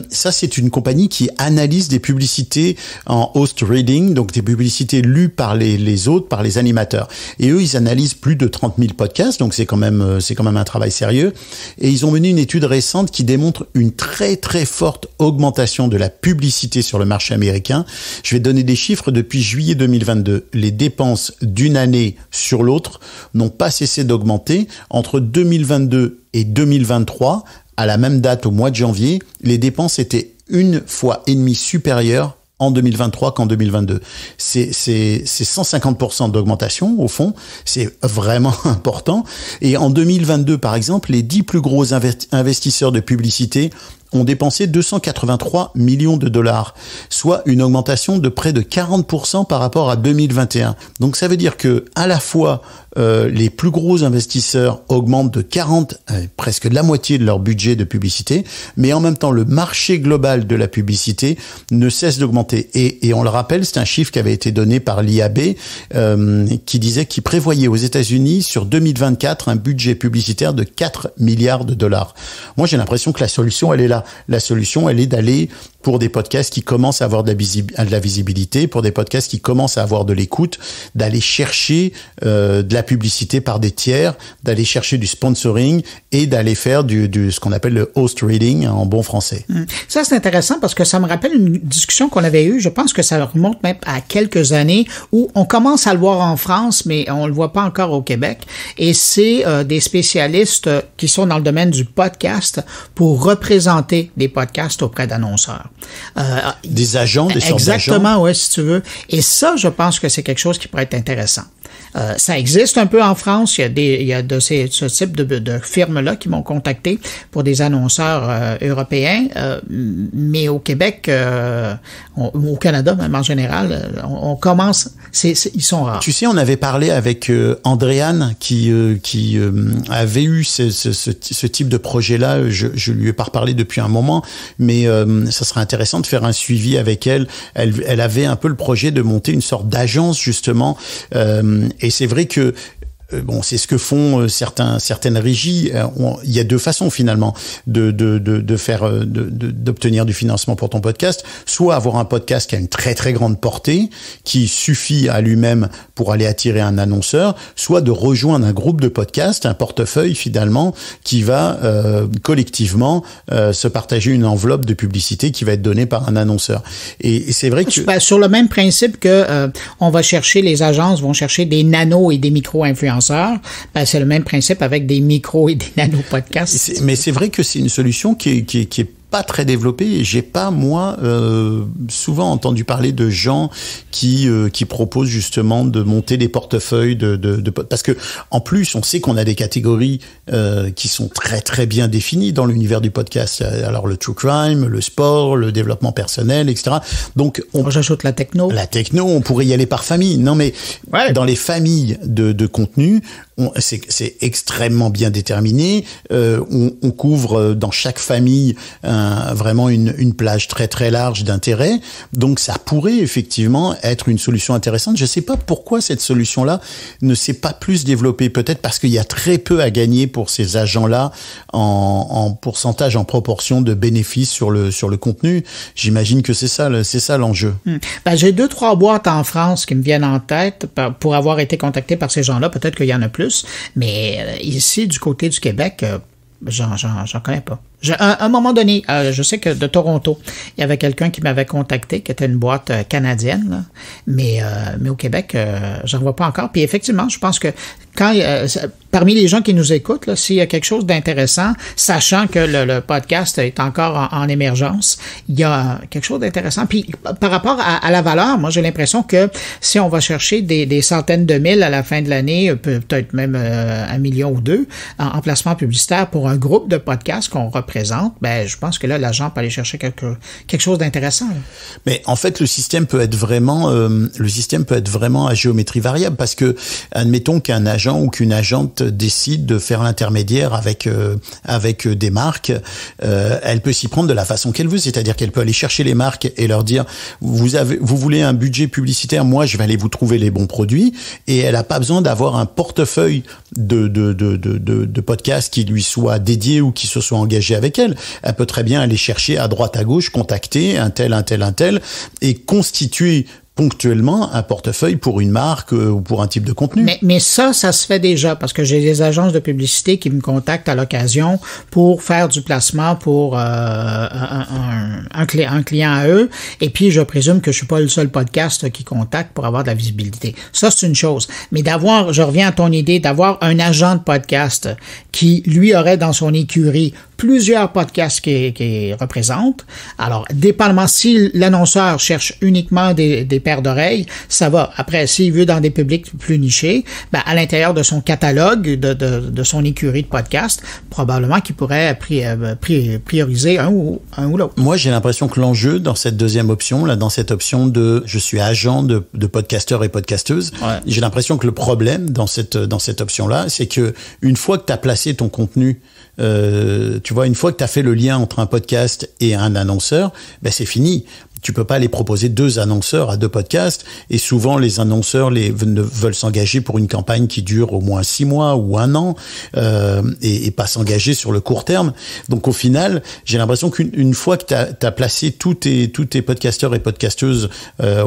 Ça, c'est une compagnie qui analyse des publicités en host reading, donc des publicités lues par les autres, par les animateurs. Et eux, ils analysent plus de 30 000 podcasts, donc c'est quand même un travail sérieux. Et ils ont mené une étude récente qui démontre une très très forte augmentation de la publicité sur le marché américain. Je vais donner des chiffres. Depuis juillet 2022, les dépenses d'une année sur l'autre n'ont pas cessé d'augmenter. Entre 2022 et 2023, à la même date, au mois de janvier, les dépenses étaient 1,5 fois supérieures en 2023 qu'en 2022. C'est 150% d'augmentation, au fond. C'est vraiment important. Et en 2022, par exemple, les 10 plus gros investisseurs de publicité ont dépensé 283 millions de dollars, soit une augmentation de près de 40% par rapport à 2021. Donc ça veut dire que à la fois les plus gros investisseurs augmentent de presque de la moitié de leur budget de publicité, mais en même temps le marché global de la publicité ne cesse d'augmenter. Et on le rappelle, c'est un chiffre qui avait été donné par l'IAB qui disait qu'il prévoyait aux États-Unis sur 2024 un budget publicitaire de 4 milliards de dollars. Moi, j'ai l'impression que la solution, elle est là. La solution, elle est d'aller pour des podcasts qui commencent à avoir de la visibilité, pour des podcasts qui commencent à avoir de l'écoute, d'aller chercher de la publicité par des tiers, d'aller chercher du sponsoring et d'aller faire ce qu'on appelle le host reading en bon français. Ça, c'est intéressant parce que ça me rappelle une discussion qu'on avait eue, je pense que ça remonte même à quelques années, où on commence à le voir en France, mais on le voit pas encore au Québec, et c'est des spécialistes qui sont dans le domaine du podcast pour représenter des podcasts auprès d'annonceurs. Des agents, des sortes d'agents. Exactement, oui, si tu veux. Et ça, je pense que c'est quelque chose qui pourrait être intéressant. Ça existe un peu en France. Il y a ce type de firmes-là qui m'ont contacté pour des annonceurs européens. Mais au Québec, au Canada même en général, on commence. Ils sont rares. Tu sais, on avait parlé avec Andréane qui avait eu ce type de projet-là. Je lui ai pas reparlé depuis un moment, mais ça serait intéressant de faire un suivi avec elle. Elle avait un peu le projet de monter une sorte d'agence justement. Et c'est vrai que c'est ce que font certaines régies. Il y a deux façons finalement d'obtenir du financement pour ton podcast. Soit avoir un podcast qui a une très très grande portée, qui suffit à lui-même pour aller attirer un annonceur, soit de rejoindre un groupe de podcasts, un portefeuille finalement, qui va collectivement se partager une enveloppe de publicité qui va être donnée par un annonceur. Et c'est vrai que sur le même principe que on va chercher, les agences vont chercher des nanos et des micro-influenceurs. C'est le même principe avec des micros et des nano-podcasts. Mais c'est vrai que c'est une solution qui est pas très développée. J'ai pas, moi, souvent entendu parler de gens qui proposent justement de monter des portefeuilles parce que en plus, on sait qu'on a des catégories qui sont très très bien définies dans l'univers du podcast. Alors le true crime, le sport, le développement personnel, etc. Donc j'ajoute la techno. La techno, on pourrait y aller par famille. Non, mais dans les familles de contenu, c'est extrêmement bien déterminé. On couvre dans chaque famille vraiment une plage très très large d'intérêt. Donc ça pourrait effectivement être une solution intéressante. Je sais pas pourquoi cette solution-là ne s'est pas plus développée. Peut-être parce qu'il y a très peu à gagner pour ces agents-là en pourcentage, en proportion de bénéfices sur le contenu. J'imagine que c'est ça l'enjeu. J'ai 2-3 boîtes en France qui me viennent en tête pour avoir été contacté par ces gens-là. Peut-être qu'il y en a plus. Mais ici, du côté du Québec, j'en connais pas. À un moment donné, je sais que de Toronto, il y avait quelqu'un qui m'avait contacté, qui était une boîte canadienne, là, mais au Québec, j'en vois pas encore. Puis effectivement, je pense que parmi les gens qui nous écoutent, là, s'il y a quelque chose d'intéressant, sachant que le podcast est encore en émergence, il y a quelque chose d'intéressant. Puis par rapport à la valeur, moi j'ai l'impression que si on va chercher des centaines de mille à la fin de l'année, peut-être même 1 million ou 2 en placement publicitaire pour un groupe de podcasts qu'on représente, je pense que là, l'agent peut aller chercher quelque chose d'intéressant. Là. Mais en fait, le système peut être vraiment à géométrie variable parce que, admettons qu'un agent ou qu'une agente décide de faire l'intermédiaire avec des marques, elle peut s'y prendre de la façon qu'elle veut, c'est-à-dire qu'elle peut aller chercher les marques et leur dire vous voulez un budget publicitaire, moi je vais aller vous trouver les bons produits, et elle a pas besoin d'avoir un portefeuille de podcasts qui lui soit dédié ou qui se soit engagé avec elle. Elle peut très bien aller chercher à droite à gauche, contacter un tel et constituer ponctuellement un portefeuille pour une marque ou pour un type de contenu. Mais ça se fait déjà, parce que j'ai des agences de publicité qui me contactent à l'occasion pour faire du placement pour un client à eux, et puis je présume que je suis pas le seul podcast qui contacte pour avoir de la visibilité. Ça, c'est une chose. Mais je reviens à ton idée, d'avoir un agent de podcast qui, lui, aurait dans son écurie plusieurs podcasts qui représentent. Alors, dépendamment, si l'annonceur cherche uniquement des paires d'oreilles, ça va. Après, s'il veut dans des publics plus nichés, ben, à l'intérieur de son catalogue, de son écurie de podcasts, probablement qu'il pourrait prioriser un ou l'autre. Moi, j'ai l'impression que l'enjeu dans cette deuxième option, là, dans cette option de je suis agent de podcasteurs et podcasteuses, ouais. J'ai l'impression que le problème dans cette option-là, c'est que une fois que tu as placé ton contenu, tu vois, une fois que tu as fait le lien entre un podcast et un annonceur, ben c'est fini. Tu peux pas les proposer 2 annonceurs à 2 podcasts, et souvent les annonceurs veulent s'engager pour une campagne qui dure au moins 6 mois ou 1 an, et pas s'engager sur le court terme. Donc au final, j'ai l'impression qu'une fois que t'as placé tous tes podcasteurs et podcasteuses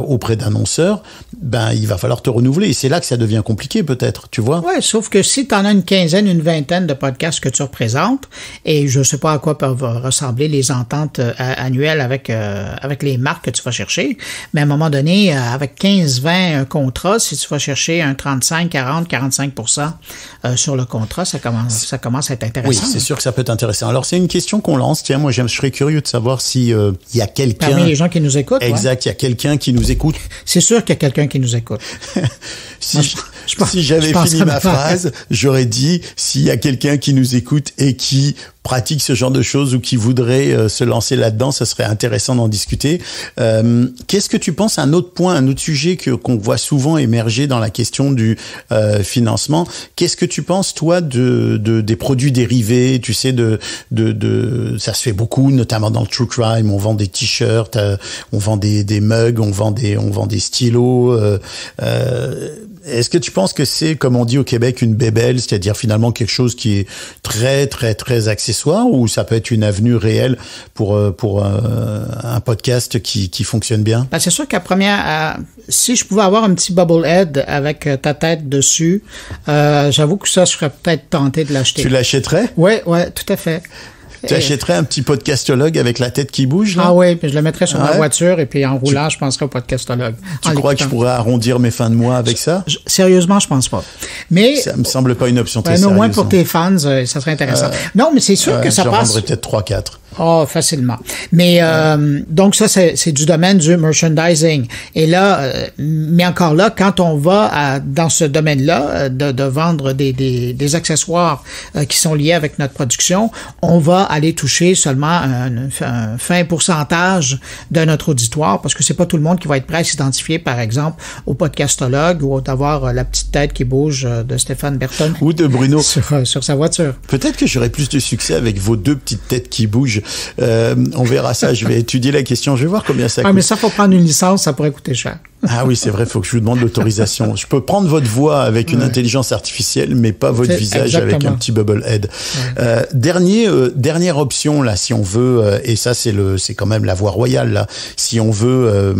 auprès d'annonceurs, ben il va falloir te renouveler, et c'est là que ça devient compliqué peut-être, tu vois. Ouais, sauf que si t'en as une quinzaine, une vingtaine de podcasts que tu représentes, et je sais pas à quoi peuvent ressembler les ententes annuelles avec les marques que tu vas chercher, mais à un moment donné, avec 15-20 contrats, si tu vas chercher un 35, 40, 45% sur le contrat, ça commence à être intéressant. Oui, c'est sûr que ça peut être intéressant. Alors, c'est une question qu'on lance. Tiens, moi, je serais curieux de savoir si il y a quelqu'un... Parmi les gens qui nous écoutent. Exact, il y a quelqu'un qui nous écoute. C'est sûr qu'il y a quelqu'un qui nous écoute. Si j'avais fini ma phrase, j'aurais dit s'il y a quelqu'un qui nous écoute et qui pratique ce genre de choses ou qui voudrait se lancer là-dedans, ça serait intéressant d'en discuter. Qu'est-ce que tu penses, un autre point, un autre sujet qu'on voit souvent émerger dans la question du financement? Qu'est-ce que tu penses, toi, des produits dérivés? Tu sais, ça se fait beaucoup, notamment dans le true crime. On vend des t-shirts, on vend des mugs, on vend des stylos. Est-ce que tu penses que c'est, comme on dit au Québec, une bébelle, c'est-à-dire finalement quelque chose qui est très, très, très accessoire, ou ça peut être une avenue réelle pour un podcast qui fonctionne bien? Ben, c'est sûr qu'à première, si je pouvais avoir un petit Bubblehead avec ta tête dessus, j'avoue que ça, je serais peut-être tenté de l'acheter. Tu l'achèterais? Oui, tout à fait. Tu achèterais un petit podcastologue avec la tête qui bouge, là? Ah oui, puis je le mettrais sur ma voiture, et puis en roulant, je penserais au podcastologue. Tu crois que je pourrais arrondir mes fins de mois avec ça? Sérieusement, je pense pas. Mais ça me semble pas une option très sérieuse. Au moins pour tes fans, ça serait intéressant. Non, mais c'est sûr que ça passe. J'en vendrais peut-être 3-4. Oh, facilement. Mais donc ça, c'est du domaine du merchandising. Et là, mais encore là, quand on va dans ce domaine-là, de vendre des accessoires qui sont liés avec notre production, on va aller toucher seulement un fin pourcentage de notre auditoire, parce que c'est pas tout le monde qui va être prêt à s'identifier, par exemple, au podcastologue ou d'avoir la petite tête qui bouge de Stéphane Berton. Ou de Bruno. Sur sa voiture. Peut-être que j'aurai plus de succès avec vos 2 petites têtes qui bougent. On verra ça. Je vais étudier la question. Je vais voir combien ça coûte. Ah, mais ça, faut prendre une licence, ça pourrait coûter cher. Ah oui, c'est vrai, il faut que je vous demande l'autorisation. Je peux prendre votre voix avec une intelligence artificielle, mais pas votre visage. Exactement. Avec un petit Bubblehead. Ouais. Dernière option, là, si on veut, et ça, c'est quand même la voie royale, là. Si on veut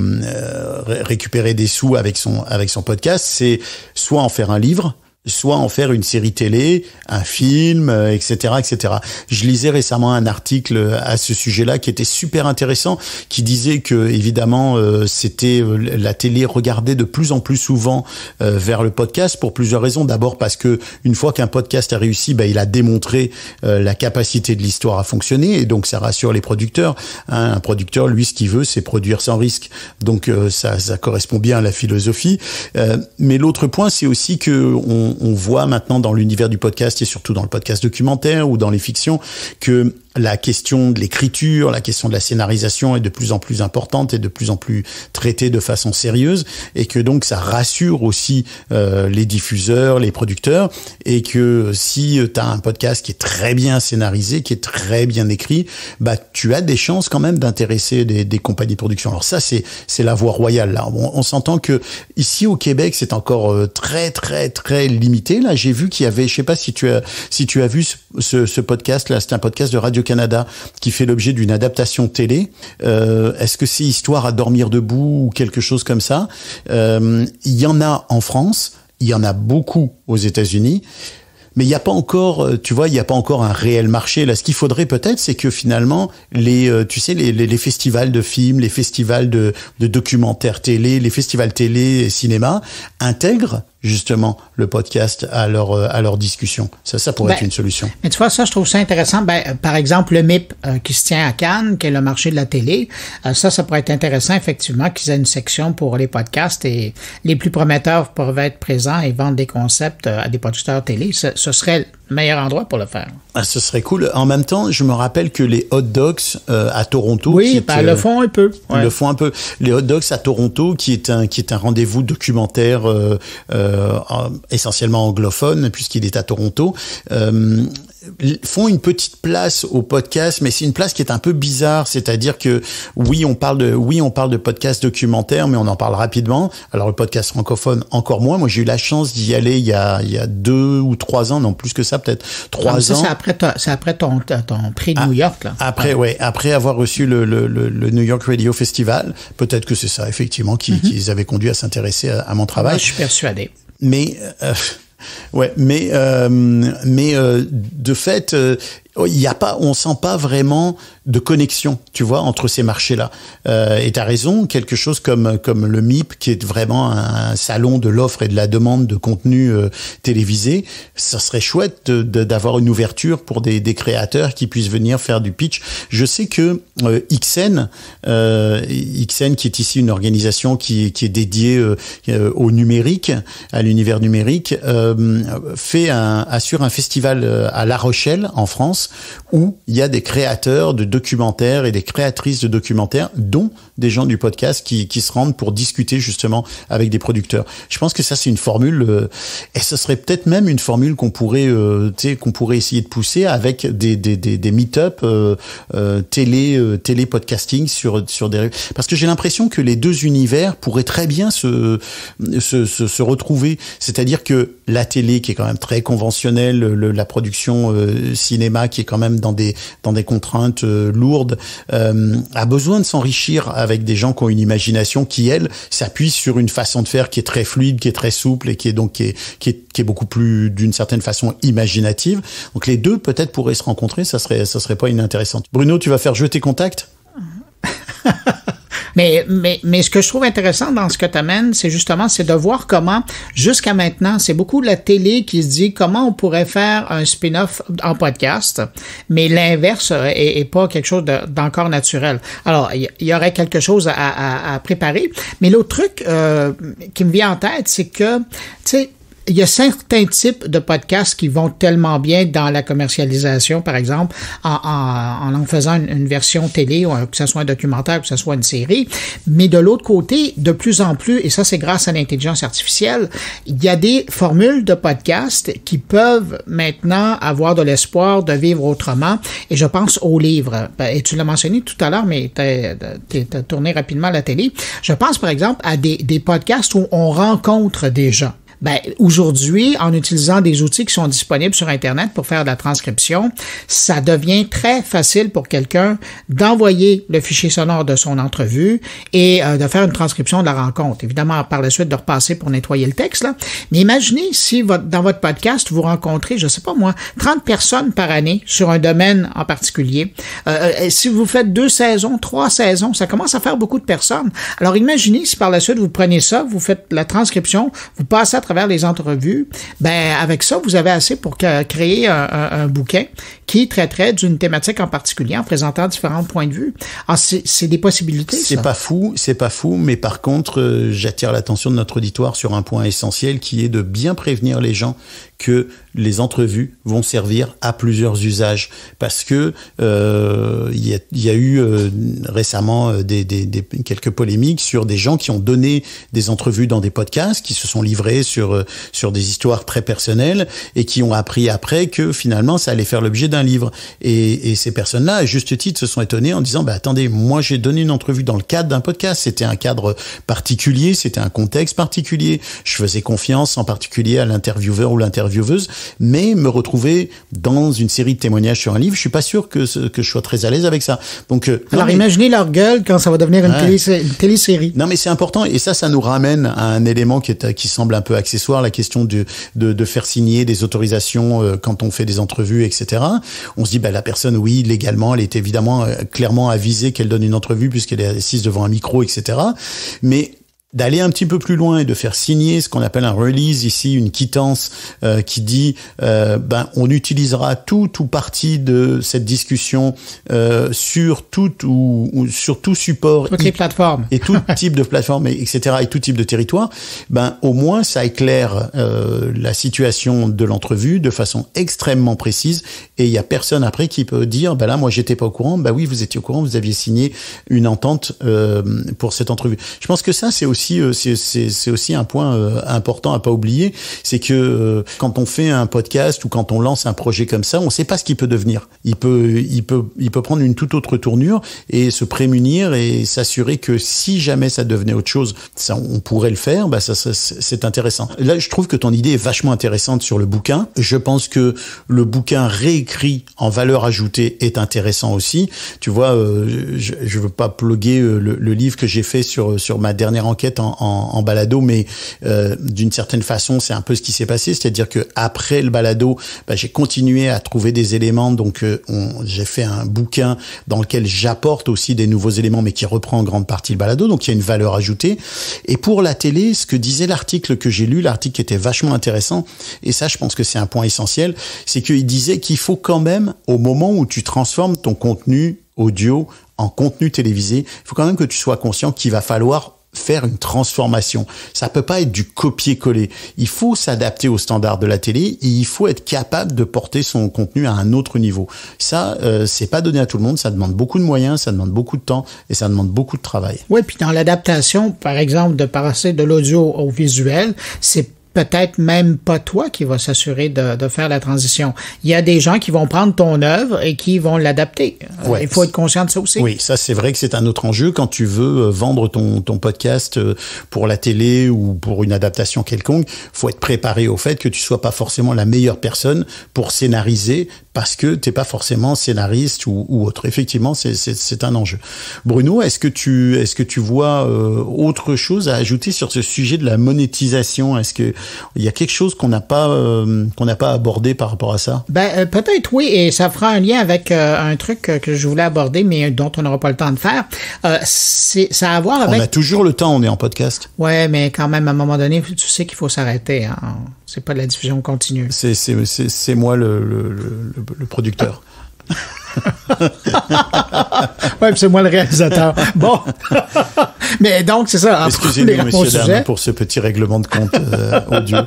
récupérer des sous avec son podcast, c'est soit en faire un livre, soit en faire une série télé, un film, etc., etc. Je lisais récemment un article à ce sujet-là qui était super intéressant, qui disait que évidemment c'était la télé regardait de plus en plus souvent vers le podcast pour plusieurs raisons. D'abord parce que une fois qu'un podcast a réussi, il a démontré la capacité de l'histoire à fonctionner, et donc ça rassure les producteurs. Un producteur, lui, ce qu'il veut, c'est produire sans risque. Donc ça correspond bien à la philosophie. Mais l'autre point, c'est aussi que on voit maintenant dans l'univers du podcast, et surtout dans le podcast documentaire ou dans les fictions, que la question de l'écriture, la question de la scénarisation est de plus en plus importante et de plus en plus traitée de façon sérieuse, et que donc ça rassure aussi les diffuseurs, les producteurs, et que si tu as un podcast qui est très bien scénarisé, qui est très bien écrit, bah tu as des chances quand même d'intéresser des compagnies de production. Alors ça c'est la voie royale là. On s'entend que ici au Québec c'est encore très limité. Là j'ai vu qu'il y avait, je sais pas si tu as vu ce podcast là, c'est un podcast de Radio-Canada qui fait l'objet d'une adaptation télé. Est-ce que c'est Histoire à dormir debout ou quelque chose comme ça? Il y en a en France, il y en a beaucoup aux États-Unis. Mais il n'y a pas encore, tu vois, il n'y a pas encore un réel marché. Là, ce qu'il faudrait peut-être, c'est que finalement, les festivals de films, les festivals de documentaires télé, les festivals télé et cinéma intègrent justement le podcast à leur discussion. Ça pourrait être une solution. Mais tu vois, ça, je trouve ça intéressant. Par exemple, le MIP qui se tient à Cannes, qui est le marché de la télé, ça pourrait être intéressant, effectivement, qu'ils aient une section pour les podcasts, et les plus prometteurs peuvent être présents et vendre des concepts à des producteurs télé. Ce serait le meilleur endroit pour le faire. Ah, ce serait cool. En même temps, je me rappelle que les Hot Dogs à Toronto... Oui, le font un peu. Ouais. Le font un peu. Les Hot Dogs à Toronto, qui est un rendez-vous documentaire essentiellement anglophone, puisqu'il est à Toronto, font une petite place au podcast, mais c'est une place qui est un peu bizarre, c'est-à-dire que oui on parle de podcast documentaire, mais on en parle rapidement. Alors le podcast francophone encore moins. Moi j'ai eu la chance d'y aller il y a 2 ou 3 ans, non plus que ça, peut-être 3 ans. C'est après ton prix de New York là. Après avoir reçu le New York Radio Festival, peut-être que c'est ça effectivement qui les avait conduits à s'intéresser à mon travail. Moi, je suis persuadé. Mais de fait, on sent pas vraiment de connexion, tu vois, entre ces marchés-là. Et t'as raison, quelque chose comme le MIP, qui est vraiment un salon de l'offre et de la demande de contenu télévisé, ça serait chouette d'avoir une ouverture pour des créateurs qui puissent venir faire du pitch. Je sais que XN, qui est ici une organisation qui est dédiée au numérique, à l'univers numérique, assure un festival à La Rochelle, en France, où il y a des créateurs de documentaires et des créatrices de documentaires, dont des gens du podcast qui se rendent pour discuter justement avec des producteurs. Je pense que ça c'est une formule, et ce serait peut-être même une formule qu'on pourrait essayer de pousser avec des meet-up télé podcasting sur des, parce que j'ai l'impression que les deux univers pourraient très bien se retrouver. C'est-à-dire que la télé qui est quand même très conventionnelle, la production cinéma qui est quand même dans des contraintes lourdes, a besoin de s'enrichir avec des gens qui ont une imagination qui, elle, s'appuie sur une façon de faire qui est très fluide, qui est très souple et qui est beaucoup plus, d'une certaine façon, imaginative. Donc les deux, peut-être, pourraient se rencontrer, ça serait pas inintéressant. Bruno, tu vas faire jouer tes contacts? Mais ce que je trouve intéressant dans ce que tu amènes, c'est de voir comment, jusqu'à maintenant, c'est beaucoup la télé qui se dit comment on pourrait faire un spin-off en podcast, mais l'inverse est pas quelque chose d'encore naturel. Alors, il y aurait quelque chose à préparer. Mais l'autre truc qui me vient en tête, c'est que, tu sais, il y a certains types de podcasts qui vont tellement bien dans la commercialisation, par exemple, en faisant une version télé, que ce soit un documentaire, que ce soit une série. Mais de l'autre côté, de plus en plus, et ça c'est grâce à l'intelligence artificielle, il y a des formules de podcasts qui peuvent maintenant avoir de l'espoir de vivre autrement. Et je pense aux livres. Et tu l'as mentionné tout à l'heure, mais t'as tourné rapidement à la télé. Je pense par exemple à des podcasts où on rencontre des gens. Aujourd'hui, en utilisant des outils qui sont disponibles sur Internet pour faire de la transcription, ça devient très facile pour quelqu'un d'envoyer le fichier sonore de son entrevue et de faire une transcription de la rencontre. Évidemment, par la suite, de repasser pour nettoyer le texte, là. Mais imaginez si dans votre podcast, vous rencontrez, je sais pas moi, 30 personnes par année sur un domaine en particulier. Si vous faites 2 saisons, 3 saisons, ça commence à faire beaucoup de personnes. Alors imaginez si par la suite, vous prenez ça, vous faites la transcription, vous passez à travers les entrevues, avec ça, vous avez assez pour créer un bouquin qui traiterait d'une thématique en particulier en présentant différents points de vue. Alors, c'est des possibilités, c'est ça. C'est pas fou, mais par contre, j'attire l'attention de notre auditoire sur un point essentiel qui est de bien prévenir les gens que les entrevues vont servir à plusieurs usages parce que il y a eu récemment quelques polémiques sur des gens qui ont donné des entrevues dans des podcasts, qui se sont livrés sur des histoires très personnelles et qui ont appris après que finalement ça allait faire l'objet d'un livre. Et ces personnes-là, à juste titre, se sont étonnées en disant attendez, moi j'ai donné une entrevue dans le cadre d'un podcast, c'était un cadre particulier, c'était un contexte particulier, je faisais confiance en particulier à l'intervieweur ou l'intervieweuse, mais me retrouver dans une série de témoignages sur un livre, je suis pas sûr que je sois très à l'aise avec ça. Donc alors imaginez leur gueule quand ça va devenir une télésérie. Non mais c'est important et ça nous ramène à un élément qui semble un peu accessoire, la question de faire signer des autorisations quand on fait des entrevues, etc. On se dit la personne, oui, légalement, elle est évidemment clairement avisée qu'elle donne une entrevue puisqu'elle est assise devant un micro, etc. Mais d'aller un petit peu plus loin et de faire signer ce qu'on appelle un release ici, une quittance qui dit on utilisera tout ou partie de cette discussion sur tout ou sur tout support, toutes les plateformes et tout type de plateforme, etc. et tout type de territoire. Au moins ça éclaire la situation de l'entrevue de façon extrêmement précise et il y a personne après qui peut dire là moi j'étais pas au courant. Oui, vous étiez au courant, vous aviez signé une entente pour cette entrevue. Je pense que ça c'est aussi un point important à pas oublier, c'est que quand on fait un podcast ou quand on lance un projet comme ça, on sait pas ce qu'il peut devenir. Il peut prendre une toute autre tournure et se prémunir et s'assurer que si jamais ça devenait autre chose, ça on pourrait le faire. C'est intéressant. Là, je trouve que ton idée est vachement intéressante sur le bouquin. Je pense que le bouquin réécrit en valeur ajoutée est intéressant aussi. Tu vois, je veux pas plugger le livre que j'ai fait sur ma dernière enquête en balado, mais d'une certaine façon, c'est un peu ce qui s'est passé, c'est-à-dire que après le balado, j'ai continué à trouver des éléments, donc j'ai fait un bouquin dans lequel j'apporte aussi des nouveaux éléments, mais qui reprend en grande partie le balado, donc il y a une valeur ajoutée. Et pour la télé, ce que disait l'article que j'ai lu, l'article qui était vachement intéressant, et ça, je pense que c'est un point essentiel, c'est qu'il disait qu'il faut quand même, au moment où tu transformes ton contenu audio en contenu télévisé, il faut quand même que tu sois conscient qu'il va falloir faire une transformation. Ça peut pas être du copier-coller. Il faut s'adapter aux standards de la télé et il faut être capable de porter son contenu à un autre niveau. Ça, c'est pas donné à tout le monde. Ça demande beaucoup de moyens, ça demande beaucoup de temps et ça demande beaucoup de travail. Oui, puis dans l'adaptation, par exemple, de passer de l'audio au visuel, c'est peut-être même pas toi qui va s'assurer de faire la transition. Il y a des gens qui vont prendre ton œuvre et qui vont l'adapter. Ouais. Il faut être conscient de ça aussi. Oui, ça c'est vrai que c'est un autre enjeu quand tu veux vendre ton podcast pour la télé ou pour une adaptation quelconque. Faut être préparé au fait que tu sois pas forcément la meilleure personne pour scénariser parce que t'es pas forcément scénariste ou autre. Effectivement, c'est un enjeu. Bruno, est-ce que tu vois autre chose à ajouter sur ce sujet de la monétisation? Est-ce que il y a quelque chose qu'on n'a pas abordé par rapport à ça? Peut-être oui, et ça fera un lien avec un truc que je voulais aborder, mais dont on n'aura pas le temps de faire. Ça a à voir avec... On a toujours le temps, on est en podcast. Ouais, mais quand même, à un moment donné, tu sais qu'il faut s'arrêter. Hein. C'est pas de la diffusion continue. C'est moi le producteur. Ouais, c'est moi le réalisateur. Bon. Mais donc, c'est ça. Excusez-nous, messieurs, dames, pour ce petit règlement de compte audio.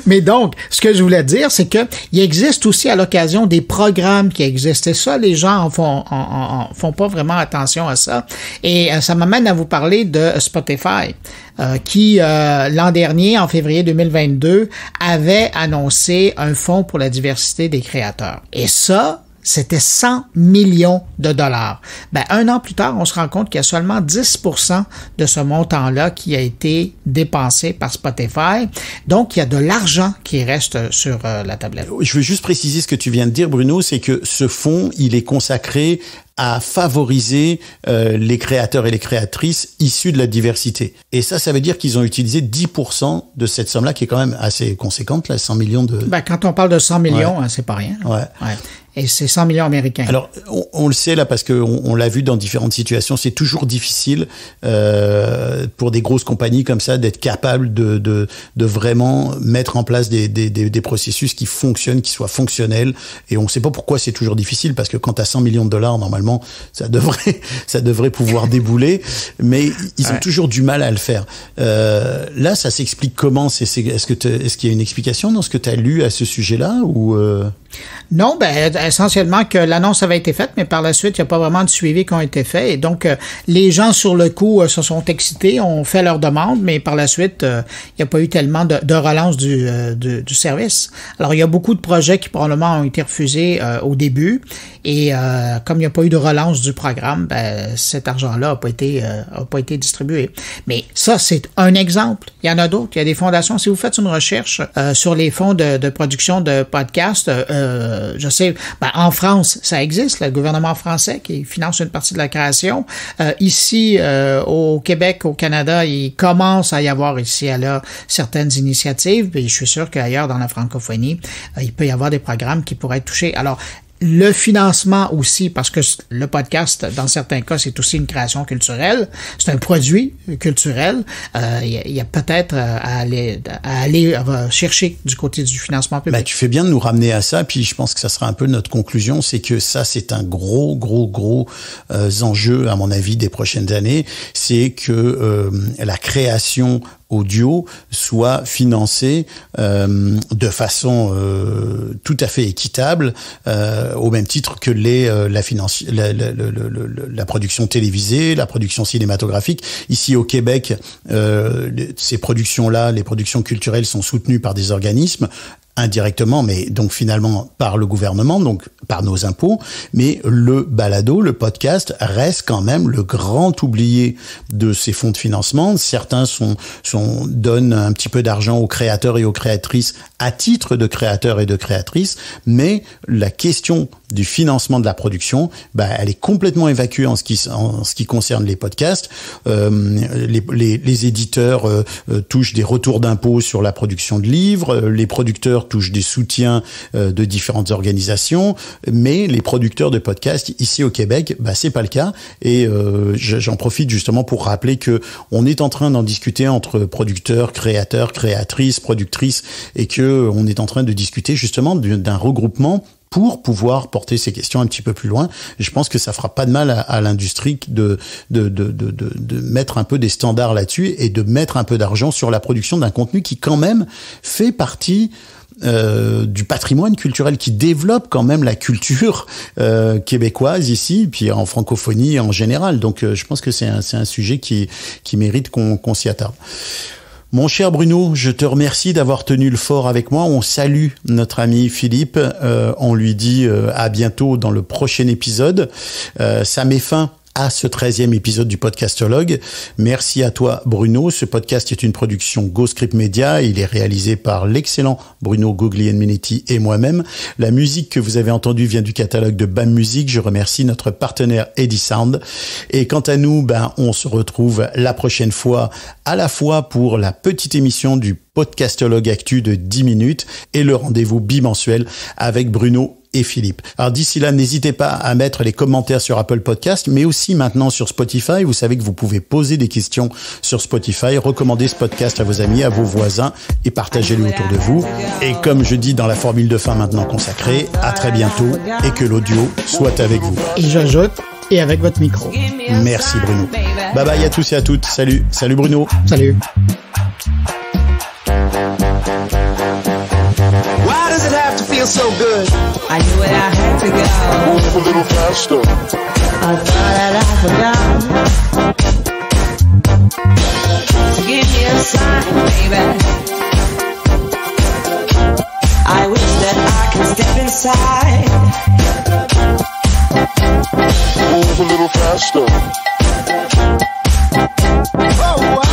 Mais donc, ce que je voulais dire, c'est que il existe aussi à l'occasion des programmes qui existent. Et ça, les gens en font pas vraiment attention à ça. Et ça m'amène à vous parler de Spotify, qui, l'an dernier, en février 2022, avait annoncé un fonds pour la diversité des créateurs. Et ça, c'était 100 millions de dollars. Un an plus tard, on se rend compte qu'il y a seulement 10% de ce montant-là qui a été dépensé par Spotify. Donc, il y a de l'argent qui reste sur la tablette. Je veux juste préciser ce que tu viens de dire, Bruno, c'est que ce fonds, il est consacré à favoriser les créateurs et les créatrices issus de la diversité. Et ça veut dire qu'ils ont utilisé 10% de cette somme-là, qui est quand même assez conséquente, là, 100 millions de... Quand on parle de 100 millions, ouais. C'est pas rien. Ouais. Ouais. Et c'est 100 millions américains. Alors, on le sait là parce que on l'a vu dans différentes situations. C'est toujours difficile pour des grosses compagnies comme ça d'être capable de vraiment mettre en place des processus qui fonctionnent, qui soient fonctionnels. Et on ne sait pas pourquoi c'est toujours difficile parce que quand tu as 100 millions de dollars, normalement, ça devrait pouvoir débouler. Mais ils ont toujours du mal à le faire. Là, ça s'explique comment? Est-ce qu'il y a une explication dans ce que tu as lu à ce sujet-là ou Non, essentiellement que l'annonce avait été faite, mais par la suite, il n'y a pas vraiment de suivi qui ont été faits. Et donc, les gens sur le coup se sont excités, ont fait leur demande, mais par la suite, il n'y a pas eu tellement de relance du service. Alors, il y a beaucoup de projets qui probablement ont été refusés au début. Et comme il n'y a pas eu de relance du programme, cet argent-là n'a pas été distribué. Mais ça, c'est un exemple. Il y en a d'autres. Il y a des fondations. Si vous faites une recherche sur les fonds de production de podcasts, je sais, en France, ça existe, le gouvernement français qui finance une partie de la création. Ici, au Québec, au Canada, il commence à y avoir ici et là certaines initiatives. Puis je suis sûr qu'ailleurs, dans la francophonie, il peut y avoir des programmes qui pourraient être touchés. Alors, le financement aussi, parce que le podcast, dans certains cas, c'est aussi une création culturelle. C'est un produit culturel. Il y a peut-être à aller chercher du côté du financement public. Tu fais bien de nous ramener à ça, puis je pense que ça sera un peu notre conclusion, c'est que ça, c'est un gros enjeu, à mon avis, des prochaines années. C'est que la création audio soit financé de façon tout à fait équitable, au même titre que la production télévisée, la production cinématographique. Ici au Québec, ces productions-là, les productions culturelles sont soutenues par des organismes indirectement, mais donc finalement par le gouvernement, donc par nos impôts, mais le balado, le podcast, reste quand même le grand oublié de ces fonds de financement. Certains donnent un petit peu d'argent aux créateurs et aux créatrices à titre de créateurs et de créatrices, mais la question du financement de la production, elle est complètement évacuée en ce qui concerne les podcasts. Les éditeurs touchent des retours d'impôts sur la production de livres, les producteurs touchent des soutiens de différentes organisations, mais les producteurs de podcasts ici au Québec, c'est pas le cas. Et j'en profite justement pour rappeler que on est en train d'en discuter entre producteurs, créateurs, créatrices, productrices, et que on est en train de discuter justement d'un regroupement pour pouvoir porter ces questions un petit peu plus loin. Et je pense que ça fera pas de mal à l'industrie de mettre un peu des standards là-dessus et de mettre un peu d'argent sur la production d'un contenu qui quand même fait partie du patrimoine culturel, qui développe quand même la culture québécoise ici, puis en francophonie en général. Donc je pense que c'est un sujet qui mérite qu'on s'y attarde. Mon cher Bruno, je te remercie d'avoir tenu le fort avec moi. On salue notre ami Philippe. On lui dit à bientôt dans le prochain épisode. Ça met fin à ce 13e épisode du Podcastologue. Merci à toi, Bruno. Ce podcast est une production GoScript Media. Il est réalisé par l'excellent Bruno Guglielminetti et moi-même. La musique que vous avez entendue vient du catalogue de BAM Music. Je remercie notre partenaire Eddy Sound. Et quant à nous, on se retrouve la prochaine fois, à la fois pour la petite émission du Podcastologue Actu de 10 minutes et le rendez-vous bimensuel avec Bruno et Philippe. Alors d'ici là, n'hésitez pas à mettre les commentaires sur Apple Podcast, mais aussi maintenant sur Spotify. Vous savez que vous pouvez poser des questions sur Spotify, recommander ce podcast à vos amis, à vos voisins et partagez-le autour de vous. Et comme je dis dans la formule de fin maintenant consacrée, à très bientôt et que l'audio soit avec vous. Et j'ajoute, et avec votre micro. Merci Bruno. Bye bye à tous et à toutes. Salut. Salut Bruno. Salut. Why does it have to feel so good? I knew it, I had to go. Move a little faster. I thought that I forgot. So give me a sign, baby. I wish that I could step inside. Move a little faster. Oh,